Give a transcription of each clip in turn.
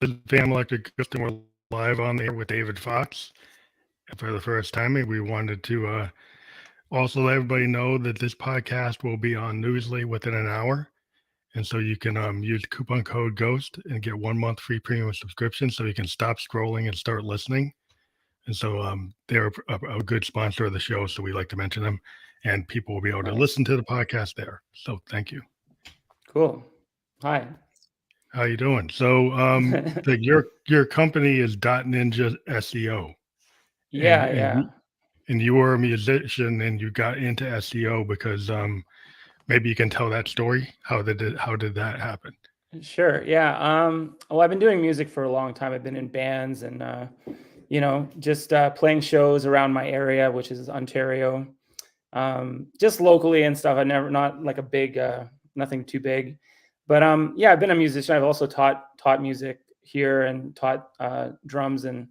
This is Phantom Electric Ghost, and we're live on the air with David Fox. And for the first time, we wanted to also let everybody know that this podcast will be on Newsly within an hour. And so you can use coupon code GHOST and get 1 month free premium subscription so you can stop scrolling and start listening. And so they're a good sponsor of the show, so we like to mention them. And people will be able to listen to the podcast there. So thank you. Cool. Hi. How you doing? So your company is .Ninja SEO. Yeah. And you were a musician and you got into SEO because maybe you can tell that story. How did that happen? Sure. Yeah. Well, I've been doing music for a long time. I've been in bands and just playing shows around my area, which is Ontario, just locally and stuff. Not like a big, nothing too big, but yeah, I've been a musician. I've also taught music here and taught drums and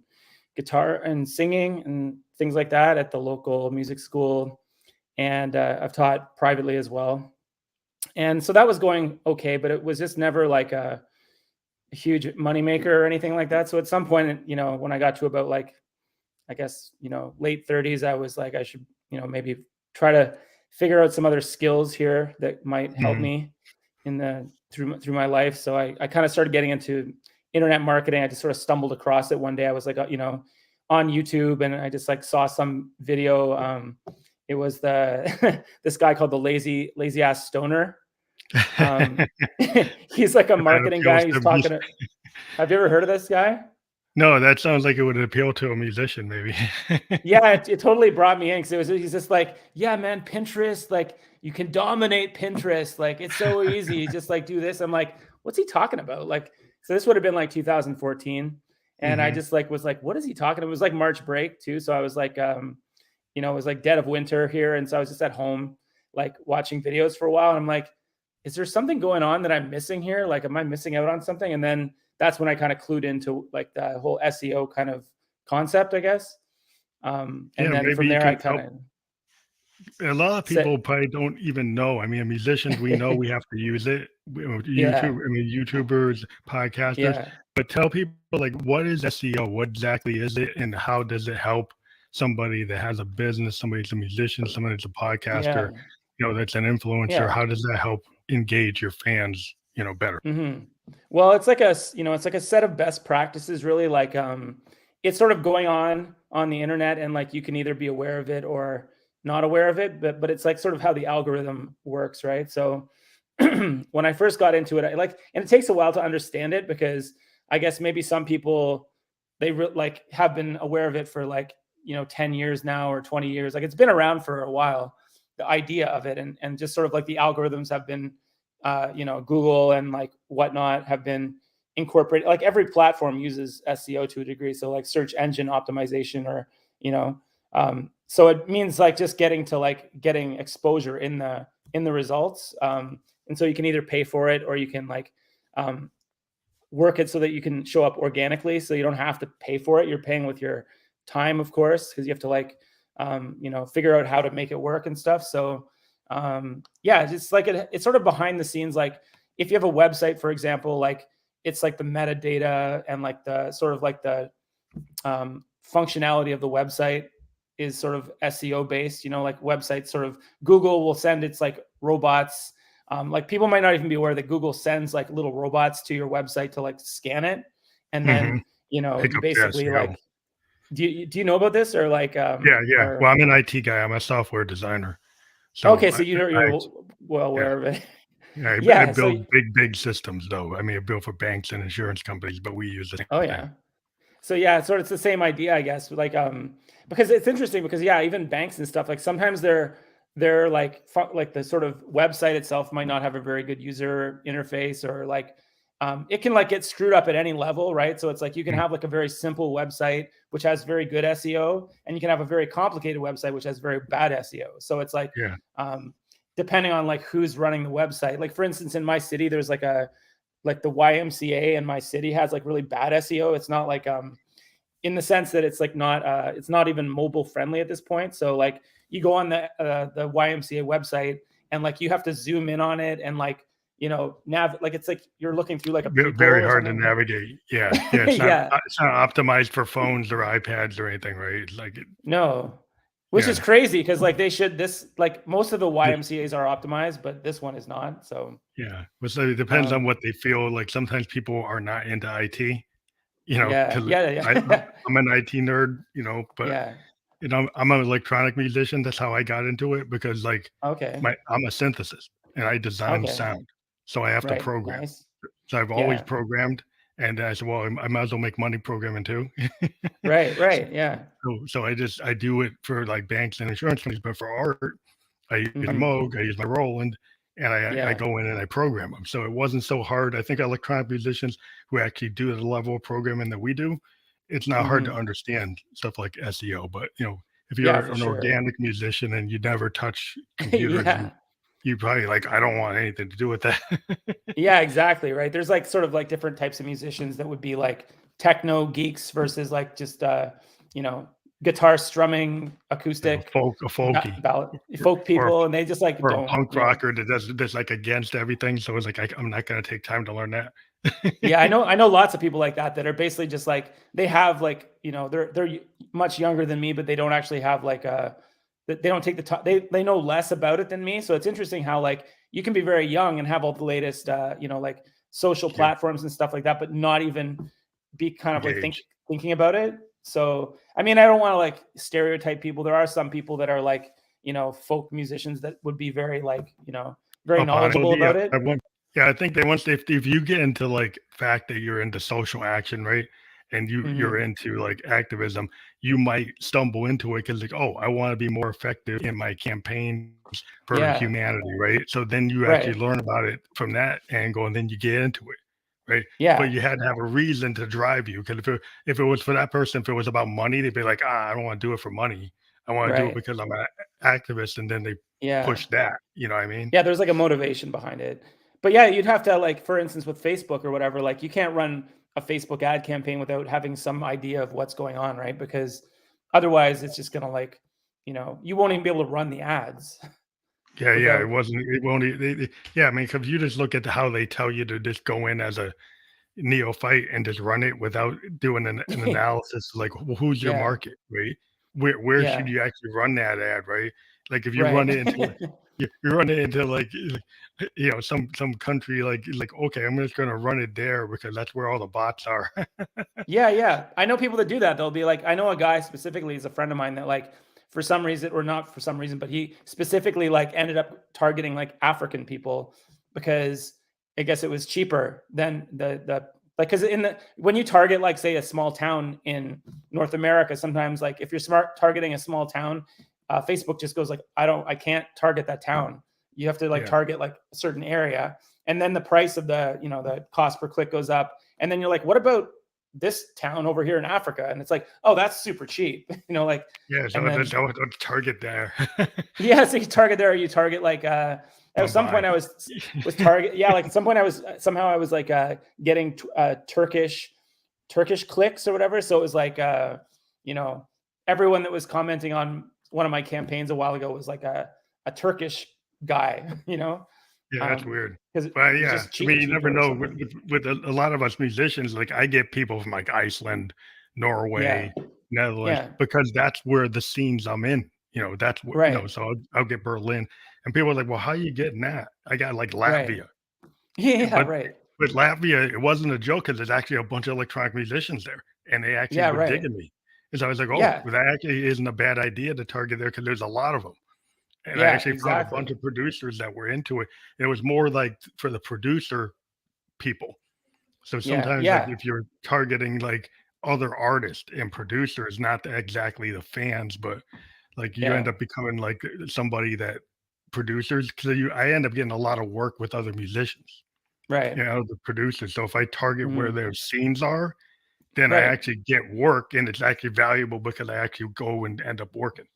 guitar and singing and things like that at the local music school. And I've taught privately as well. And so that was going okay, but it was just never like a huge moneymaker or anything like that. So at some point, when I got to about like, I guess, late 30s, I was like, I should, maybe try to figure out some other skills here that might help me through my life. So I kind of started getting into internet marketing. I just sort of stumbled across it one day. I was like, on YouTube, and I just like saw some video. It was this guy called the lazy ass stoner. He's like a marketing guy. He's talking. Have you ever heard of this guy? No, that sounds like it would appeal to a musician, maybe. Yeah, it totally brought me in because he's just like, yeah, man, Pinterest, like you can dominate Pinterest, like it's so easy, just like do this. I'm like, what's he talking about? Like, so this would have been like 2014, and I just like was like, what is he talking about? It was like March break too, so I was like, it was like dead of winter here, and so I was just at home like watching videos for a while, and I'm like, is there something going on that I'm missing here? Like, am I missing out on something? And then that's when I kind of clued into like the whole SEO kind of concept, I guess. And then from there, I kind of. A lot of people probably don't even know. I mean, musicians, we know we have to use it. YouTubers, podcasters. But tell people, like, what is SEO? What exactly is it, and how does it help somebody that has a business, somebody's a musician, somebody that's a podcaster, that's an influencer? How does that help engage your fans, better? Well, it's like a set of best practices, really. Like, it's sort of going on the internet, and like you can either be aware of it or not aware of it, but it's like sort of how the algorithm works, right? So when I first got into it, and it takes a while to understand it, because I guess maybe some people, they have been aware of it for like 10 years now or 20 years. Like, it's been around for a while, the idea of it, and just sort of like the algorithms have been Google and like whatnot have been incorporated. Like every platform uses SEO to a degree, so like search engine optimization, or so it means like just getting exposure in the results, and so you can either pay for it or you can like work it so that you can show up organically, so you don't have to pay for it. You're paying with your time, of course, because you have to like figure out how to make it work and stuff. So it's like it's sort of behind the scenes. Like if you have a website, for example, like it's like the metadata and like the sort of like the functionality of the website is sort of SEO based, like websites, sort of Google will send its like robots. Like people might not even be aware that Google sends like little robots to your website to like scan it. And then, basically like, do you know about this, or like, yeah. Well, I'm an IT guy. I'm a software designer. So okay. So you're well aware of it. I build big systems though. I mean, I build for banks and insurance companies, but we use the same thing. So sort of it's the same idea, I guess. Like, because it's interesting because even banks and stuff, like sometimes they're like the sort of website itself might not have a very good user interface, or like it can like get screwed up at any level, right? So it's like you can have like a very simple website which has very good SEO, and you can have a very complicated website which has very bad SEO. So it's like depending on like who's running the website. Like for instance, in my city, there's like the YMCA in my city has like really bad SEO. It's not like in the sense that it's like it's not even mobile friendly at this point. So like you go on the YMCA website and like you have to zoom in on it, and like like it's like you're looking through like a Very peephole or hard to something. navigate. Yeah, yeah. Yeah. It's not optimized for phones or iPads or anything, right? Like, No. Which is yeah, crazy because like they should this like most of the yeah, YMCA's are optimized, but this one is not. So yeah. Well, so it depends on um what they feel. Like sometimes people are not into IT, yeah, because yeah, yeah. I'm an IT nerd, but Yeah. I'm an electronic musician. That's how I got into it because like Okay. I'm a synthesist and I design Okay. sound, so I have to Right. program. Nice. So I've always Yeah. programmed, and I said, well, I might as well make money programming too. Right, right. Yeah. So I do it for like banks and insurance companies, but for art, I use Mhm. Moog, I use my Roland, and I Yeah. go in and I program them. So it wasn't so hard. I think electronic musicians who actually do the level of programming that we do, it's not hard to Mhm. understand stuff like SEO. But if Yeah, you're for an sure. organic musician and you never touch computers, Yeah. you probably like, I don't want anything to do with that. Yeah, exactly, right? There's like sort of like different types of musicians that would be like techno geeks versus like just you know, guitar strumming, acoustic, A folky. ballad, folk Or people, and they just like or a don't, punk rocker that does that's, like, against everything, so it's like, I'm not gonna take time to learn that. Yeah, I know lots of people like that that are basically just like they have like, they're much younger than me, but they don't actually have like they don't take the time. They know less about it than me. So it's interesting how like you can be very young and have all the latest like social Yeah, platforms and stuff like that, but not even be kind of like engage. thinking about it. So I mean, I don't want to like stereotype people. There are some people that are like, folk musicians that would be very like, very Up on it. So knowledgeable about it. I think that once if you get into, like, fact that you're into social action, right, and you're Hmm. into, like, activism, you might stumble into it because like, "Oh, I wanna be more effective in my campaigns for Yeah. humanity," right? So then you actually Right. learn about it from that angle, and then you get into it, right? But Yeah. you had to have a reason to drive you, because if it was for that person, if it was about money, they'd be like, "Ah, I don't wanna do it for money. I wanna do it Right. because I'm an activist," and then they Yeah. push that, you know what I mean? Yeah, there's like a motivation behind it. But yeah, you'd have to like, for instance, with Facebook or whatever, like you can't run a Facebook ad campaign without having some idea of what's going on, right? Because otherwise it's just gonna like, you won't even be able to run the ads Yeah, yeah, without. it won't e yeah, I mean, because you just look at how they tell you to just go in as a neophyte and just run it without doing an analysis, like, who's your Yeah. market, right? Where should Yeah. you actually run that ad, right? Like, if you run Right. it into you run it into, like, some country, like, "Okay, I'm just gonna run it there because that's where all the bots are." Yeah, yeah. I know people that do that. They'll be like, I know a guy specifically, is a friend of mine that like for some reason, or not for some reason, but he specifically like ended up targeting like African people because I guess it was cheaper than the like, because in the when you target like say a small town in North America, sometimes like if you're smart targeting a small town, Facebook just goes like, I can't target that town. You have to like Yeah. target like a certain area, and then the price of the cost per click goes up, and then you're like, what about this town over here in Africa? And it's like, oh, that's super cheap, like, Yeah, and so then, don't target there. yeah, so you target there, you target like, at some point Bye-bye. I was target, yeah, like at some point I was somehow I was like, getting Turkish clicks or whatever. So it was like, you know, everyone that was commenting on one of my campaigns a while ago was like a Turkish guy, Yeah, that's weird. because But it was yeah, just I mean, you never cheaper or know something. with a lot of us musicians, like I get people from like Iceland, Yeah. Norway, Netherlands, Yeah. because that's where the scenes I'm in. That's what, Right. so I'll get Berlin, and people are like, well, how you getting that? I got like Right. Latvia, Yeah. but Right. Latvia, it wasn't a joke because there's actually a bunch of electronic musicians there, and they actually Yeah. were Right. digging me. And so I was like, oh, Yeah. well, that actually isn't a bad idea to target there because there's a lot of them. And I Yeah. actually found a bunch Exactly. of producers that were into it. It was more like for the producer people. So Yeah. sometimes, like, Yeah. if you're targeting, like, other artists and producers, not exactly the fans, but, like, you end Yeah. up becoming, like, somebody that producers 'cause I end up getting a lot of work with other musicians, Right. the producers. So if I target where Mhm. their scenes are, then I Right. actually get work, and it's actually valuable because I actually go and end up working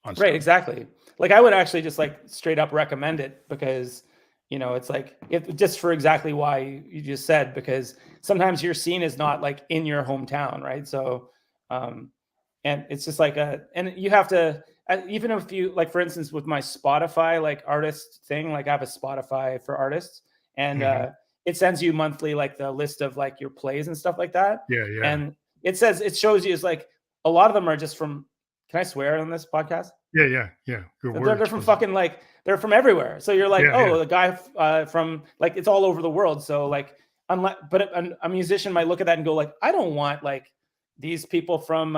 on Right, stuff. exactly. Like, I would actually just, like, straight up recommend it because, it's like it just for exactly why you just said, because sometimes your scene is not, like, in your hometown, right? So, um, and it's just like and you have to even if you like, for instance, with my Spotify, like, artist thing, like, I have a Spotify for artists, and Mhm. it sends you monthly like the list of like your plays and stuff like that. Yeah, yeah. And it shows you it's like a lot of them are just from. Can I swear on this podcast? Yeah, yeah, yeah. Good They're words. from fucking like they're from everywhere. So you're like, Yeah, yeah. oh, the guy from like it's all over the world. So like, unless but a musician might look at that and go like, I don't want like these people from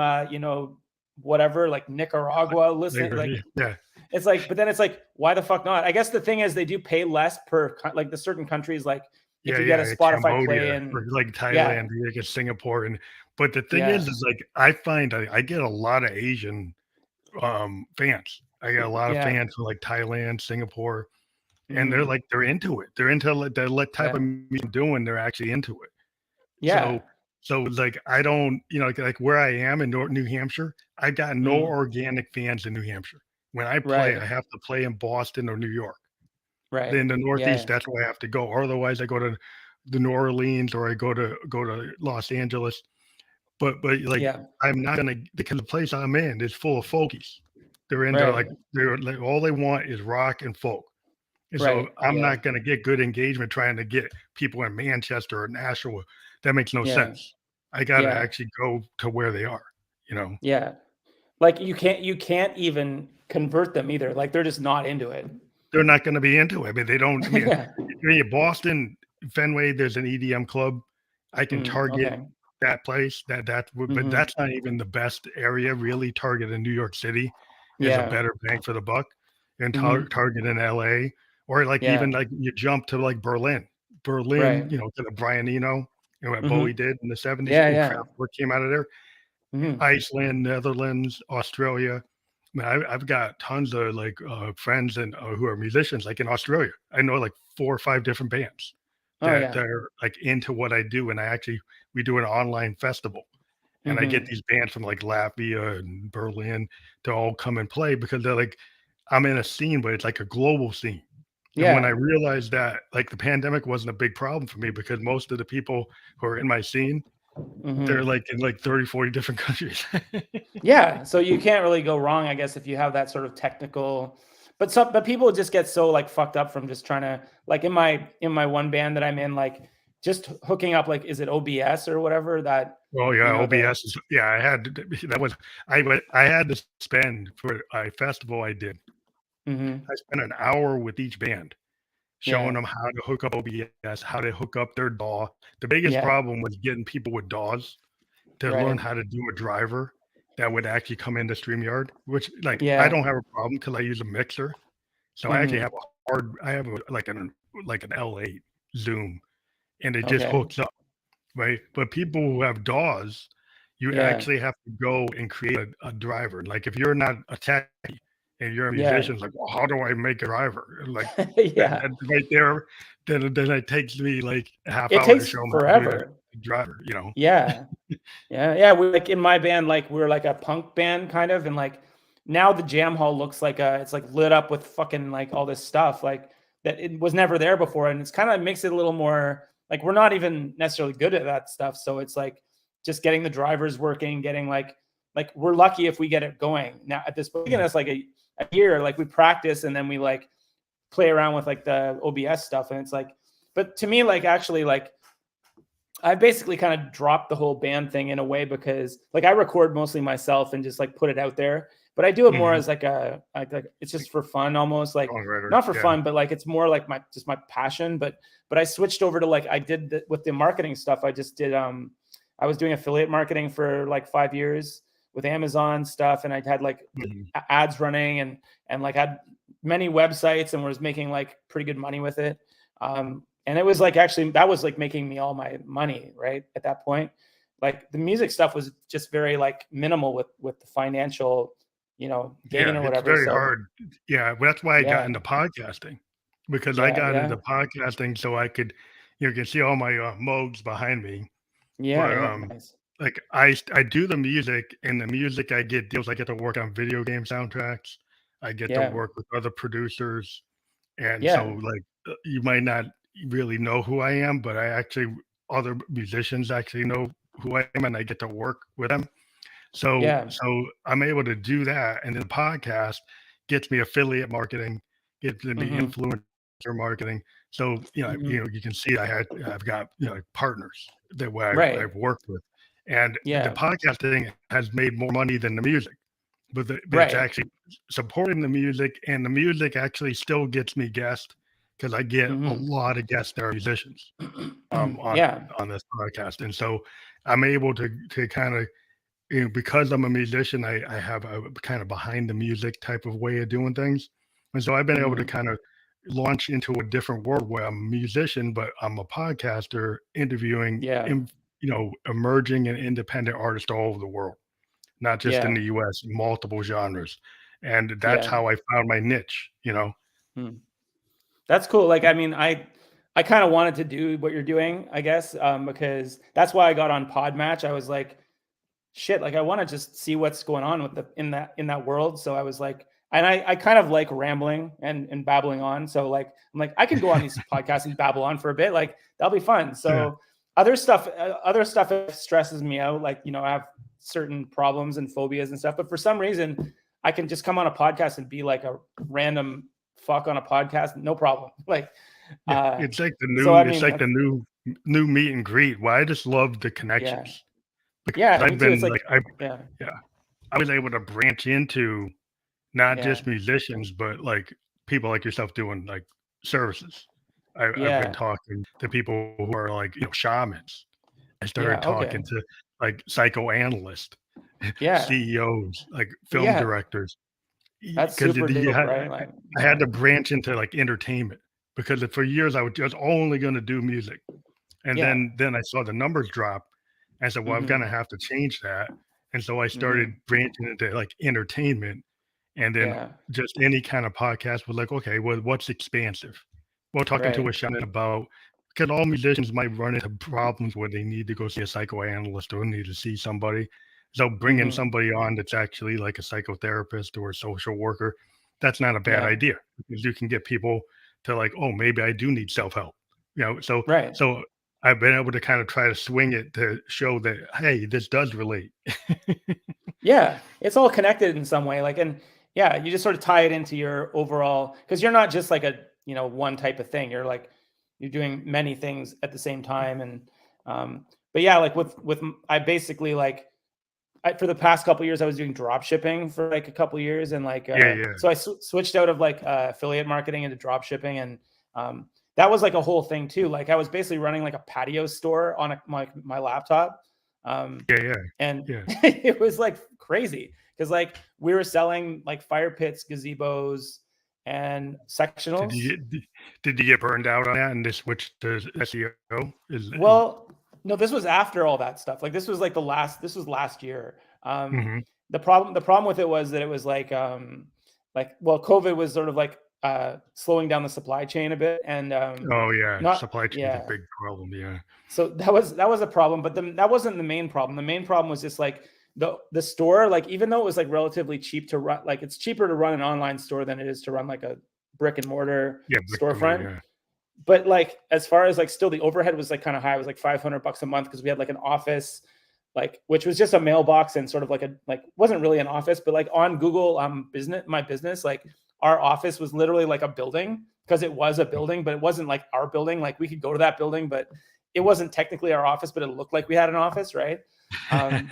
whatever like Nicaragua listening. Like Yeah. it's like, but then it's like, why the fuck not? I guess the thing is they do pay less per like the certain countries. Like if Yeah, you get a yeah, Spotify play Cambodia or and like yeah, Thailand, like Singapore, and but the thing yeah, is like I find I get a lot of Asian fans. I got a lot of yeah, fans from like Thailand, Singapore, and mm, they're into it. They're into like the type yeah, of music I'm doing. They're actually into it. yeah, So like I don't like where I am in New Hampshire, I got no mm, organic fans in New Hampshire. When I play, I right, have to play in Boston or New York. right, Then the Northeast, yeah, that's where I have to go. Otherwise, I go to the New Orleans or I go to Los Angeles. But like yeah, I'm not gonna because the place I'm in is full of folkies. right, They're like all they want is rock and folk. And so right, I'm yeah, not gonna get good engagement trying to get people in Manchester or Nashua. That makes no yeah, sense. I gotta yeah, actually go to where they are, you know. yeah. Like you can't even convert them either. Like they're just not into it. They're not gonna be into it. I mean, they don't I mean, Yeah. Boston, Fenway, there's an EDM club. I can target Okay. that place, but Mhm. that's not even the best area really. Target in New York City is a Yeah. better bang for the buck and Mhm. target in LA or like even Yeah. like you jump to like Berlin. Berlin, Right. to the Brian Eno and what Bowie Mhm. did in the 70s Yeah, and yeah. Kraftwerk came out of there. Mhm. Iceland, Netherlands, Australia. I mean, I've got tons of like friends and who are musicians. Like in Australia, I know like 4 or 5 different bands Oh, yeah. that are like into what I do, and we do an online festival, and I get Mhm. these bands from like Latvia and Berlin to all come and play because they're like, I'm in a scene, but it's like a global scene. And when I Yeah. realized that, like the pandemic wasn't a big problem for me because most of the people who are in my scene, they're Mhm. like in like 30, 40 different countries. Yeah, so you can't really go wrong, I guess, if you have that sort of technical but people just get so, like, fucked up from just trying to like, in my one band that I'm in, like, just hooking up, like is it OBS or whatever that, Oh yeah, the OBS is yeah, I had to that was I had to spend for a festival I did. Mhm. I spent an hour with each band showing Yeah. them how to hook up OBS, how to hook up their DAW. The biggest Yeah. problem was getting people with DAWs to learn Right. how to do a driver that would actually come into StreamYard, which like I Yeah. don't have a problem because I use a mixer. So I actually Mhm. have I have like an L8 Zoom and it just Okay. hooks up. Right? But people who have DAWs, you Yeah. actually have to go and create a driver. Like if you're not a techie and you're a Yeah. musician, it's like, well, how do I make a driver? And like Yeah. that right there, then it takes me like a half It hour to takes show them how to do forever. the driver, you know? Yeah. Yeah, yeah, we like in my band, like we're like a punk band kind of, and like now the jam hall looks like it's like lit up with fucking like all this stuff like that it was never there before, and it's kind of makes it a little more like we're not even necessarily good at that stuff, so it's like just getting the drivers working, getting like we're lucky if we get it going. Now at this point, Mhm. it's like a year, like we practice and then we like play around with like the OBS stuff, and it's like, but to me, like actually like I basically kind of dropped the whole band thing in a way because like I record mostly myself and just like put it out there, but I do it more Mhm. as like like it's just for fun almost like Songwriter, not for yeah. fun, but like it's more like my just my passion. But I switched over to like I did with the marketing stuff. I just did I was doing affiliate marketing for like 5 years with Amazon stuff, and I had like Mhm. ads running and like had many websites and was making like pretty good money with it. And it was like actually that was like making me all my money right at that point. Like the music stuff was just very like minimal with the financial, gain Yeah, or it's whatever. very So hard. Yeah, well, that's why I got yeah, into podcasting because I yeah, got yeah, into podcasting so I could, you can see all my Moog behind me. yeah, But yeah, nice. like I do the music, and the music I get deals. I get to work on video game soundtracks. I get to Yeah, work with other producers, and so yeah, like you might not really know who I am, but I actually other musicians actually know who I am, and I get to work with them. yeah, So I'm able to do that, and then the podcast gets me affiliate marketing, gets me hmm, influencer marketing. So, Mhm. you can see I've got, partners that Right. I've worked with, and the Yeah. podcasting has made more money than the music, but it's Right. actually supporting the music, and the music actually still gets me guests because I get a Mhm. lot of guests that are musicians on Yeah. this podcast, and so I'm able to kind of, because I'm a musician, I have a kind of behind the music type of way of doing things. And so I've been able to Mhm. kind of launch into a different world where I'm a musician, but I'm a podcaster interviewing, Yeah. emerging and independent artists all over the world, not just in Yeah. the US, multiple genres. And that's Yeah. how I found my niche. Mm. That's cool. Like, I mean, I kind of wanted to do what you're doing, I guess, because that's why I got on Podmatch. I was like, shit, like I want to just see what's going on with the in that world. So I was like, and I kind of like rambling and babbling on. So like I'm like, I can go on these podcasts and babble on for a bit. Like that'll be fun. Yeah. So other stuff stresses me out. Like, I have certain problems and phobias and stuff, but for some reason I can just come on a podcast and be like a random fuck on a podcast. No problem. Like, Yeah. uh, It's so I it's mean, like the new meet and greet. Well, I just love the yeah, connections because yeah, me I've too. It's been like, like I yeah, yeah, I was able to branch into not yeah, just musicians, but like people like yourself doing like services. I've been yeah, talking to people who are like, shamans. I started yeah. Okay. talking to like psychoanalysts, Yeah. CEOs, like film Yeah, directors, that's because super dope, right? Like, I had yeah. to branch into like entertainment because for years I was just only going to do music. And Yeah. then I saw the numbers drop. I said, "Well, I'm Mhm. gonna have to change that." And so I started Mhm. branching into, like, entertainment, and then Yeah. just any kind of podcast was like, "Okay, well, what's expansive?" Well, talking to Right. a shaman about, because all musicians might run into problems where they need to go see a psychoanalyst or need to see somebody. So bringing Mhm. somebody on that's actually like a psychotherapist or a social worker, that's not a bad Yeah. idea because you can get people to like, "Oh, maybe I do need self-help." So Right. so I've been able to kind of try to swing it to show that, hey, this does relate. Yeah. It's all connected in some way. Like, and yeah, you just sort of tie it into your overall, because you're not just like a, one type of thing. You're like, you're doing many things at the same time. And but yeah, like I basically like, for the past couple years, I was doing drop shipping for like a couple years, and like, Yeah, yeah. so I switched out of like affiliate marketing into drop shipping, and that was like a whole thing too. Like I was basically running like a patio store on my laptop, um, Yeah, yeah, and yeah. it was like crazy because like we were selling like fire pits, gazebos, and Did you sectionals. did you get burned out on that and just switch to SEO? Is Well, no, this was after all that stuff. Like this was like this was last year. Mhm. The problem with it was that it was like, well, COVID was sort of like slowing down the supply chain a bit, and Oh, yeah, not supply chain is a yeah. big problem, yeah. So that was a problem, but that wasn't the main problem. The main problem was just like the store, like even though it was like relatively cheap to run, like it's cheaper to run an online store than it is to run like a brick and mortar Yeah, brick and mortar, storefront. yeah. But like as far as like still the overhead was like kind of high. It was like $500 a month because we had like an office, like which was just a mailbox and sort of like wasn't really an office, but like on Google my business, like our office was literally like a building because it was a building, but it wasn't like our building. Like we could go to that building, but it wasn't technically our office, but it looked like we had an office, right? Um,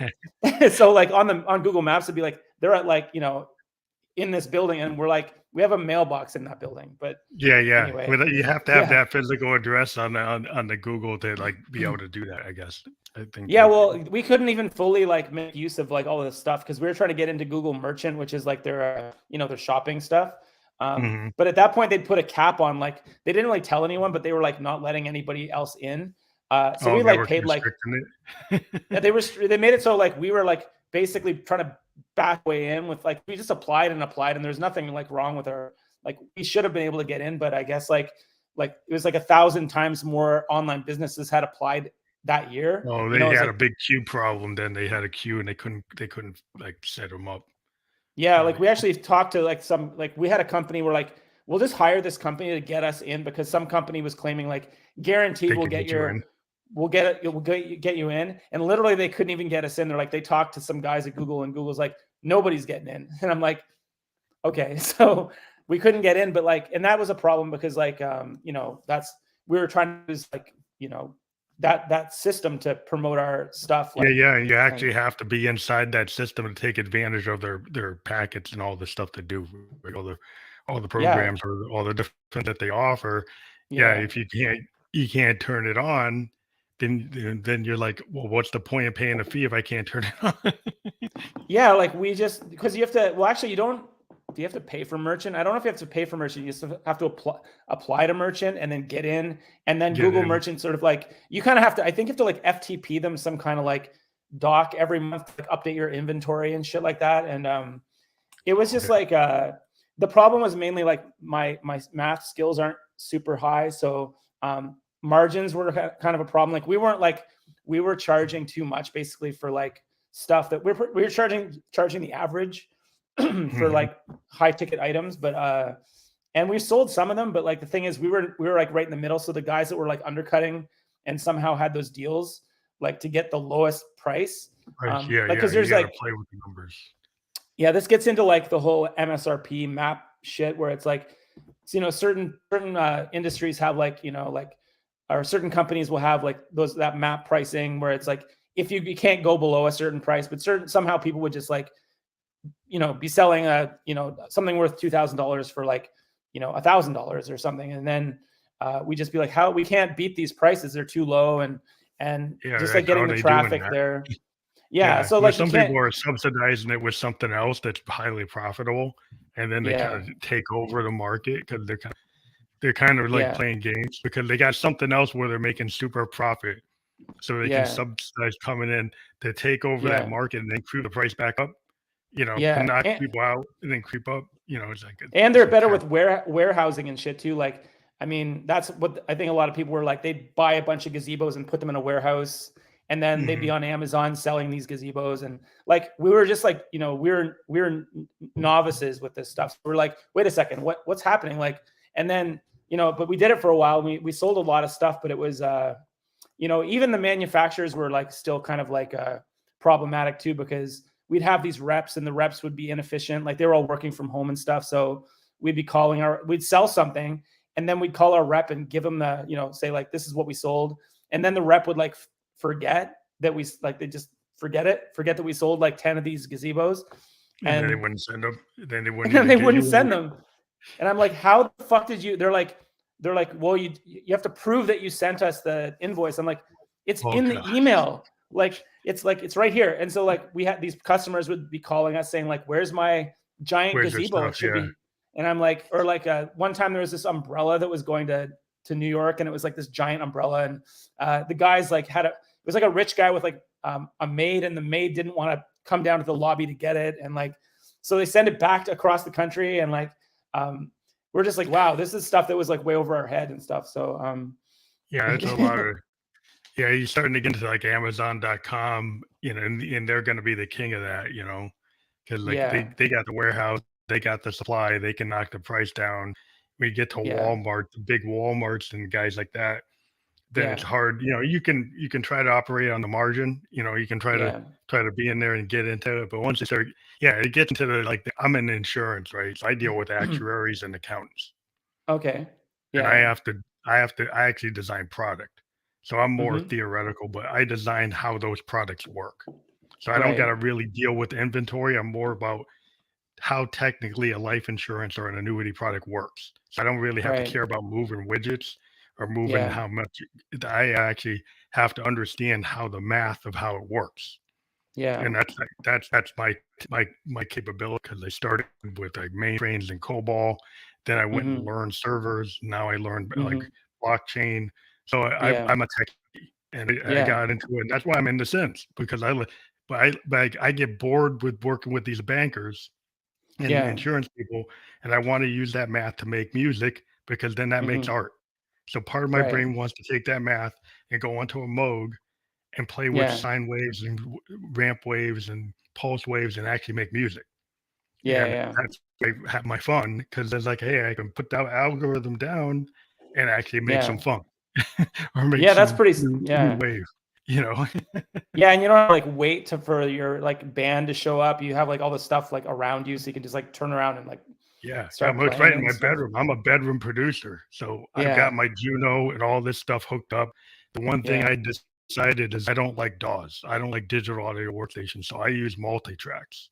so like on Google Maps, it'd be like they're at like in this building, and we're like we have a mailbox in that building. But Yeah, yeah. anyway, Well, you have to have yeah. that physical address on the Google to, like, be able to do that, I guess. I think Yeah, that well, we couldn't even fully like make use of like all of this stuff because we were trying to get into Google Merchant, which is like their shopping stuff. Mhm. But at that point, they'd put a cap on, like they didn't really tell anyone, but they were like not letting anybody else in. So Oh, we they like were paid like restricting yeah, it? they made it so like we were like basically trying to back way in with like we just applied and applied, and there's nothing like wrong with our, like we should have been able to get in, but I guess like it was like 1,000 times more online businesses had applied that year. Oh, they It's had a like big queue problem then. They had a queue and they couldn't, like, set them up. yeah, So like we actually talked to like like we had a company where like we'll just hire this company to get us in because some company was claiming like guaranteed they could get you in. we'll get you in, and literally they couldn't even get us in. They're like they talked to some guys at Google, and Google's like nobody's getting in, and I'm like okay, so we couldn't get in, but like, and that was a problem because like, you know, we were trying to use like, you know, that system to promote our stuff. Yeah, Like, yeah, and you and actually have to be inside that system to take advantage of their packets and all the stuff they do, like all the yeah, programs or all the different that they offer. Yeah, yeah. if you can't turn it on, then you're like, well, what's the point of paying a fee if I can't turn it on? Yeah, like we just because you have to. Well, actually, you don't. Do you have to pay for merchant? I don't know if you have to pay for merchant. You just have to apply to merchant and then get in, and then Get Google in. Merchant sort of like you kind of have to. I think you have to like FTP them some kind of like doc every month, like update your inventory and shit like that. And it was just Okay. like the problem was mainly like my math skills aren't super high, so margins were kind of a problem. Like we were charging too much basically for like stuff that we were charging the average for Mhm. like high ticket items, but and we sold some of them, but like the thing is we were like right in the middle, so the guys that were like undercutting and somehow had those deals like to get the lowest price, Right. Yeah, like yeah. because You there's got to like play with the numbers. yeah, this gets into like the whole MSRP map shit where it's like, you know, certain industries have like, you know, like, or certain companies will have like that map pricing where it's like if you can't go below a certain price, but somehow people would just like, you know, be selling you know, something worth $2,000 for like, you know, $1,000 or something, and then we just be like, how we can't beat these prices, they're too low, and Yeah, just like like how getting are the they doing traffic that? there. Yeah, Yeah, so where like you some can't. people are subsidizing it with something else that's highly profitable, and then they kind Yeah, of take over the market because they're kind of like yeah, playing games because they got something else where they're making super profit, so they can yeah, subsidize coming in to take over that yeah, market and then creep the price back up, to yeah. knock people out and then creep up. It's like And it's they're a better catch. with warehousing and shit too. Like, I mean, that's what I think a lot of people were like, they'd buy a bunch of gazebos and put them in a warehouse, and then they'd be Mhm. on Amazon selling these gazebos. And like, we were just like, you know, we're novices with this stuff. So we're like, wait a second, what's happening? Like, and then, you know, but we did it for a while. We sold a lot of stuff, but it was, you know, even the manufacturers were like still kind of like problematic too, because we'd have these reps and the reps would be inefficient. Like they were all working from home and stuff. So we'd sell something and then we'd call our rep and give them the, you know, say like, this is what we sold. And then the rep would like forget that they just forget that we sold like 10 of these gazebos. And then they And, wouldn't send them. Then they and wouldn't then even they get wouldn't you send one. them. And I'm like, how the fuck did you? They're like, well, you have to prove that you sent us the invoice. I'm like, it's Oh in the god, email. Like it's right here. And so like we had these customers would be calling us saying like, where's my giant where's your gazebo? stuff? It should Yeah. be. And I'm like, or like one time there was this umbrella that was going to New York, and it was like this giant umbrella, and the guys like it was like a rich guy with like a maid, and the maid didn't want to come down to the lobby to get it, and like so they send it back across the country, and like we're just like, wow, this is stuff that was like way over our head and stuff. So Yeah, like it's a lot of. Yeah, you're starting to get into like Amazon.com, and they're going to be the king of that, because like yeah, they got the warehouse, they got the supply, they can knock the price down. We get to yeah, Walmart, the big Walmarts and guys like that, then it's yeah, hard. You can try to operate on the margin. You can yeah. try to be in there and get into it, but once you start, yeah, it gets into I'm in insurance, right? So I deal with actuaries and accountants, Okay. and Yeah. I actually design product. So I'm more Hmm. theoretical, but I design how those products work. So I don't got Right. to really deal with inventory. I'm more about how technically a life insurance or an annuity product works. So I don't really have to Right. care about moving widgets or moving Yeah. how much. I actually have to understand how the math of how it works. Yeah. And that's my capability, because I started with like mainframes and COBOL, then I went and Hmm. learned servers. Now I learned like Hmm. blockchain. So Yeah. I'm a tech, and I Yeah. got into it. And that's why I'm in the Sims, because I get bored with working with these bankers and Yeah. insurance people, and I want to use that math to make music, because then that makes Hmm. art. So part of my Right. brain wants to take that math and go onto a Moog and play with Yeah. sine waves and ramp waves and pulse waves and actually make music. Yeah. And Yeah. that's where I have my fun, because it's like, hey, I can put that algorithm down and actually make some Yeah. funk or make Yeah. That's some pretty. new Yeah. wave, you know? Yeah, and you don't like wait for your like band to show up. You have like all the stuff like around you, so you can just like turn around and like Yeah, start it's playing right it in and my stuff. bedroom. I'm a bedroom producer, so I've got Yeah, my Juno and all this stuff hooked up. The one thing yeah, I decided is I don't like DAWs. I don't like digital audio workstations, so I use multi-tracks.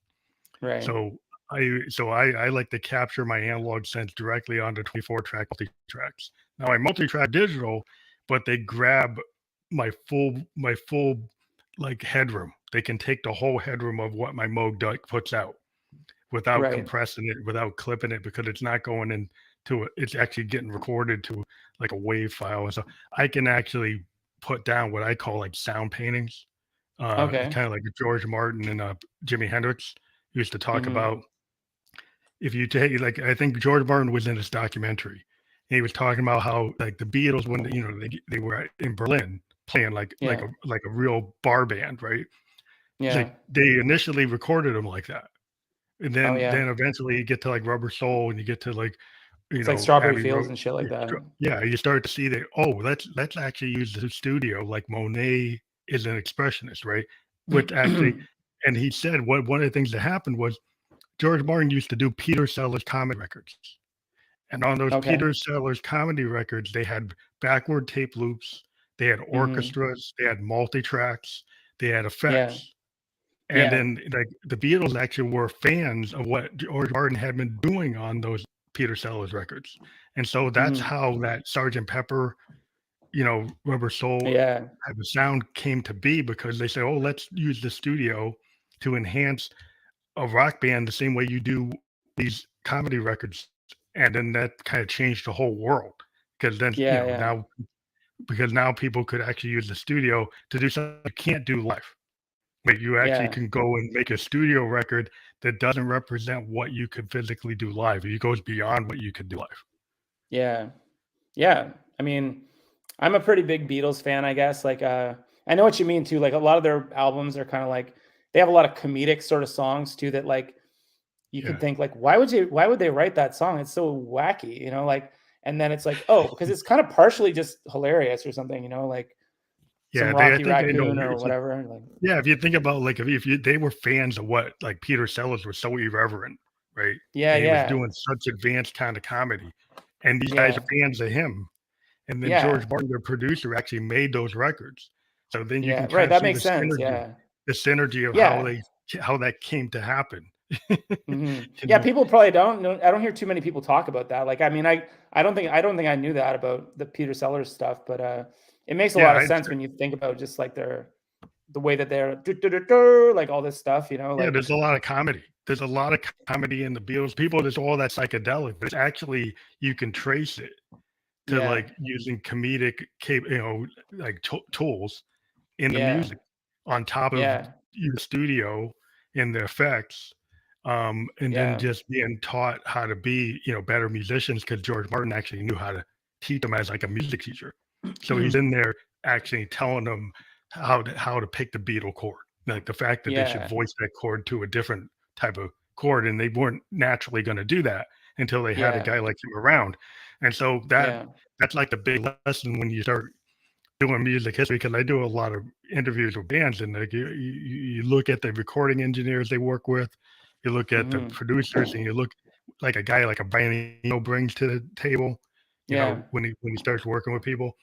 right, So I like to capture my analog sense directly onto 24-track multi-tracks. Now I multi-track digital, but they grab my full like headroom. They can take the whole headroom of what my Moog deck puts out without right, compressing it, without clipping it, because it's not going into it. It's actually getting recorded to like a wave file. And so I can actually put down what I call like sound paintings. okay, Kind of like George Martin and Jimi Hendrix used to talk mm-hmm. about. If you take like, I think George Martin was in this documentary, and he was talking about how like the Beatles, when they were in Berlin playing Yeah, like a real bar band, right? It's yeah, like they initially recorded them like that, and oh yeah. then eventually you get to like Rubber Soul, and you get to like It's like Strawberry Abbey Fields Road. and shit like that. Yeah, you start to see that. Oh, let's actually use the studio. Like Monet is an expressionist, right? Which actually, and he said one of the things that happened was George Martin used to do Peter Sellers comedy records. And on those Okay. Peter Sellers comedy records, they had backward tape loops, they had Mhm. orchestras, they had multi tracks, they had Yeah. effects. And Yeah. then like the Beatles actually were fans of what George Martin had been doing on those Peter Sellers records. And so that's Mhm. how that Sergeant Pepper, Rubber Soul Yeah. type of sound came to be, because they said, oh, let's use the studio to enhance a rock band the same way you do these comedy records. And then that kind of changed the whole world, because then, Yeah, yeah. now people could actually use the studio to do something you can't do live. But you actually Yeah. can go and make a studio record that doesn't represent what you could physically do live. It goes beyond what you could do live. Yeah. Yeah. I mean, I'm a pretty big Beatles fan, I guess. Like, I know what you mean too. Like a lot of their albums are kind of like they have a lot of comedic sort of songs too that like you could Yeah. think like, why would they write that song? It's so wacky, like, and then it's like, oh, because it's kind of partially just hilarious or something, like some Yeah, I Rocky think they know. Raccoon or whatever. Like, Yeah, if you think about like if you they were fans of what like Peter Sellers was so irreverent, right? yeah, And he was yeah, doing such advanced kind of comedy. And these guys are yeah, fans of him. And then yeah, George Martin, their producer, actually made those records. So then you yeah. can kind Right. of That see makes sense. Yeah. the synergy of Yeah. how that came to happen. Mhm. You Yeah, know? people probably don't know. I don't hear too many people talk about that. Like, I mean, I don't think I knew that about the Peter Sellers stuff, but it makes a Yeah, lot of sense when you think about just like the way that they're like all this stuff, yeah, like there's a lot of comedy. There's a lot of comedy in the Beatles. People, there's all that psychedelic, but it's actually you can trace it to yeah, like using comedic like tools in the yeah, music on top of yeah, the studio and the effects, and then yeah, just being taught how to be better musicians, because George Martin actually knew how to teach them as like a music teacher. So he's in there actually telling them how to pick the Beatle chord, like the fact that they should yeah, voice that chord to a different type of chord, and they weren't naturally going to do that until they had a yeah, guy like him around. And so yeah, that's like the big lesson when you start doing music history, because I do a lot of interviews with bands, and like you look at the recording engineers they work with, you look at the hmm, producers, and you look like a guy like a Brian Eno brings to the table, yeah, when he starts working with people.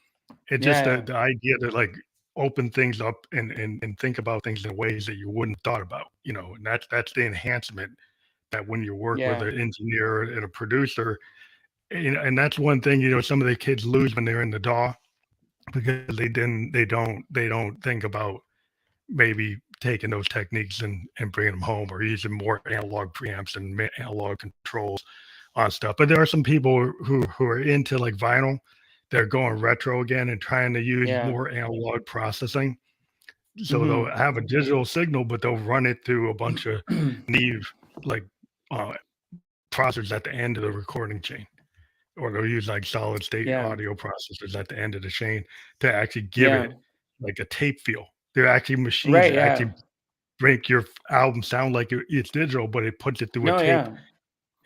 It's just yeah, yeah, the idea to like open things up and think about things in ways that you wouldn't have thought about, and that's the enhancement that when you work with yeah, an engineer and a producer, and that's one thing, some of the kids lose when they're in the DAW, because they don't think about maybe taking those techniques and bringing them home, or using more analog preamps and analog controls on stuff. But there are some people who are into like vinyl. They're going retro again and trying to use yeah, more analog processing. So they'll hmm, have a digital signal, but they'll run it through a bunch of Neve like uh, processors at the end of the recording chain, or they'll use like solid state yeah, audio processors at the end of the chain to actually give yeah, it like a tape feel. They're actually machines right, that yeah, actually make your album sound like it's digital, but it puts it through a no, tape, yeah,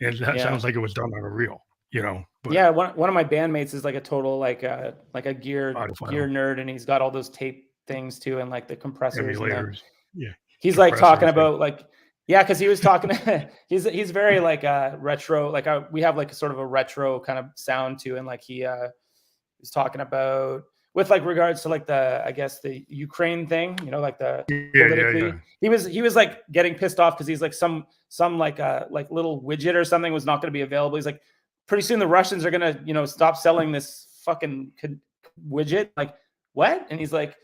and that yeah. sounds like it was done on a reel. But Yeah, one of my bandmates is like a total like a gear audiophile nerd, and he's got all those tape things too, and like the compressors and the emulators, yeah, he's like talking compressors, yeah, about like Yeah, because he was talking. He's very like retro. Like we have like sort of a retro kind of sound to, and like he was talking about with like regards to like I guess the Ukraine thing. You know, like the Yeah, yeah, yeah. politically, he was like getting pissed off because he's like some like little widget or something was not going to be available. He's like, pretty soon the Russians are gonna stop selling this fucking widget. Like what? And he's like,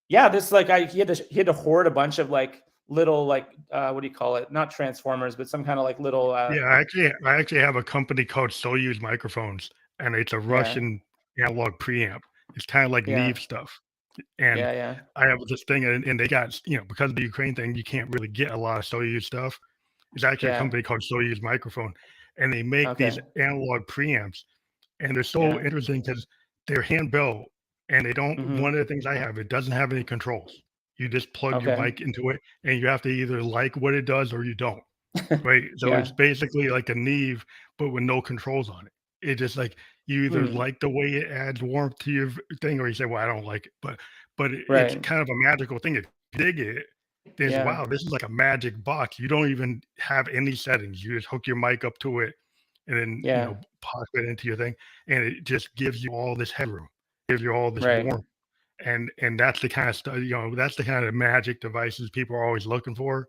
yeah, this like he had to hoard a bunch of like little like what do you call it? Not transformers, but some kind of like little Yeah, I actually have a company called Soyuz Microphones, and it's a yeah, Russian analog preamp. It's kind of like yeah, Neve stuff. And yeah. I have this thing, and they got, because of the Ukraine thing, you can't really get a lot of Soyuz stuff. It's actually a Yeah. company called Soyuz Microphone, and they make these Okay. analog preamps, and they're so Yeah. interesting because they're hand built, and they don't. Mhm. One of the things I have, it doesn't have any controls. You just plug your Okay. mic into it, and you have to either like what it does or you don't. Right, so it's Yeah. basically like a Neve, but with no controls on it. It's just like you either Hmm. like the way it adds warmth to your thing, or you say, "Well, I don't like it." But it's Right. kind of a magical thing. If you dig it, there's Yeah. wow, this is like a magic box. You don't even have any settings. You just hook your mic up to it, and then Yeah. pop it into your thing, and it just gives you all this headroom, gives you all this Right. warmth, and that's the kind of stuff. That's the kind of magic devices people are always looking for.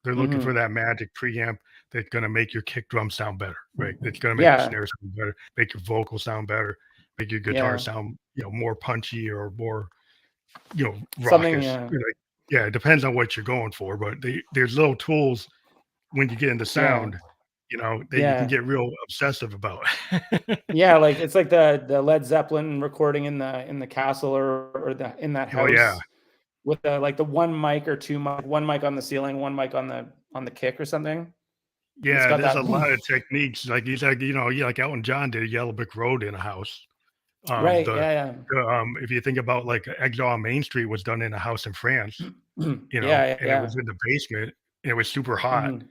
They're looking for Mhm. that magic preamp that's gonna make your kick drum sound better, right? It's gonna make your Yeah. snare sound better, make your vocal sound better, make your guitar Yeah. sound, more punchy or more, Something. raucous. Yeah. Like, yeah, it depends on what you're going for, but there's little tools when you get into Yeah. sound, that you can Yeah. get real obsessive about. Yeah. Like it's like the Led Zeppelin recording in the castle or the in that Oh yeah. house with the like the one mic or two mic, one mic on the ceiling, one mic on the kick or something. And it's Yeah, got there's a that. lot of techniques. Like he's like, like Elton John did Yellow Brick Road in a house. Right. The, Yeah. Yeah. if you think about like Exile on Main Street was done in a house in France, Yeah. and it Yeah. was in the basement and it was super hot. Mhm.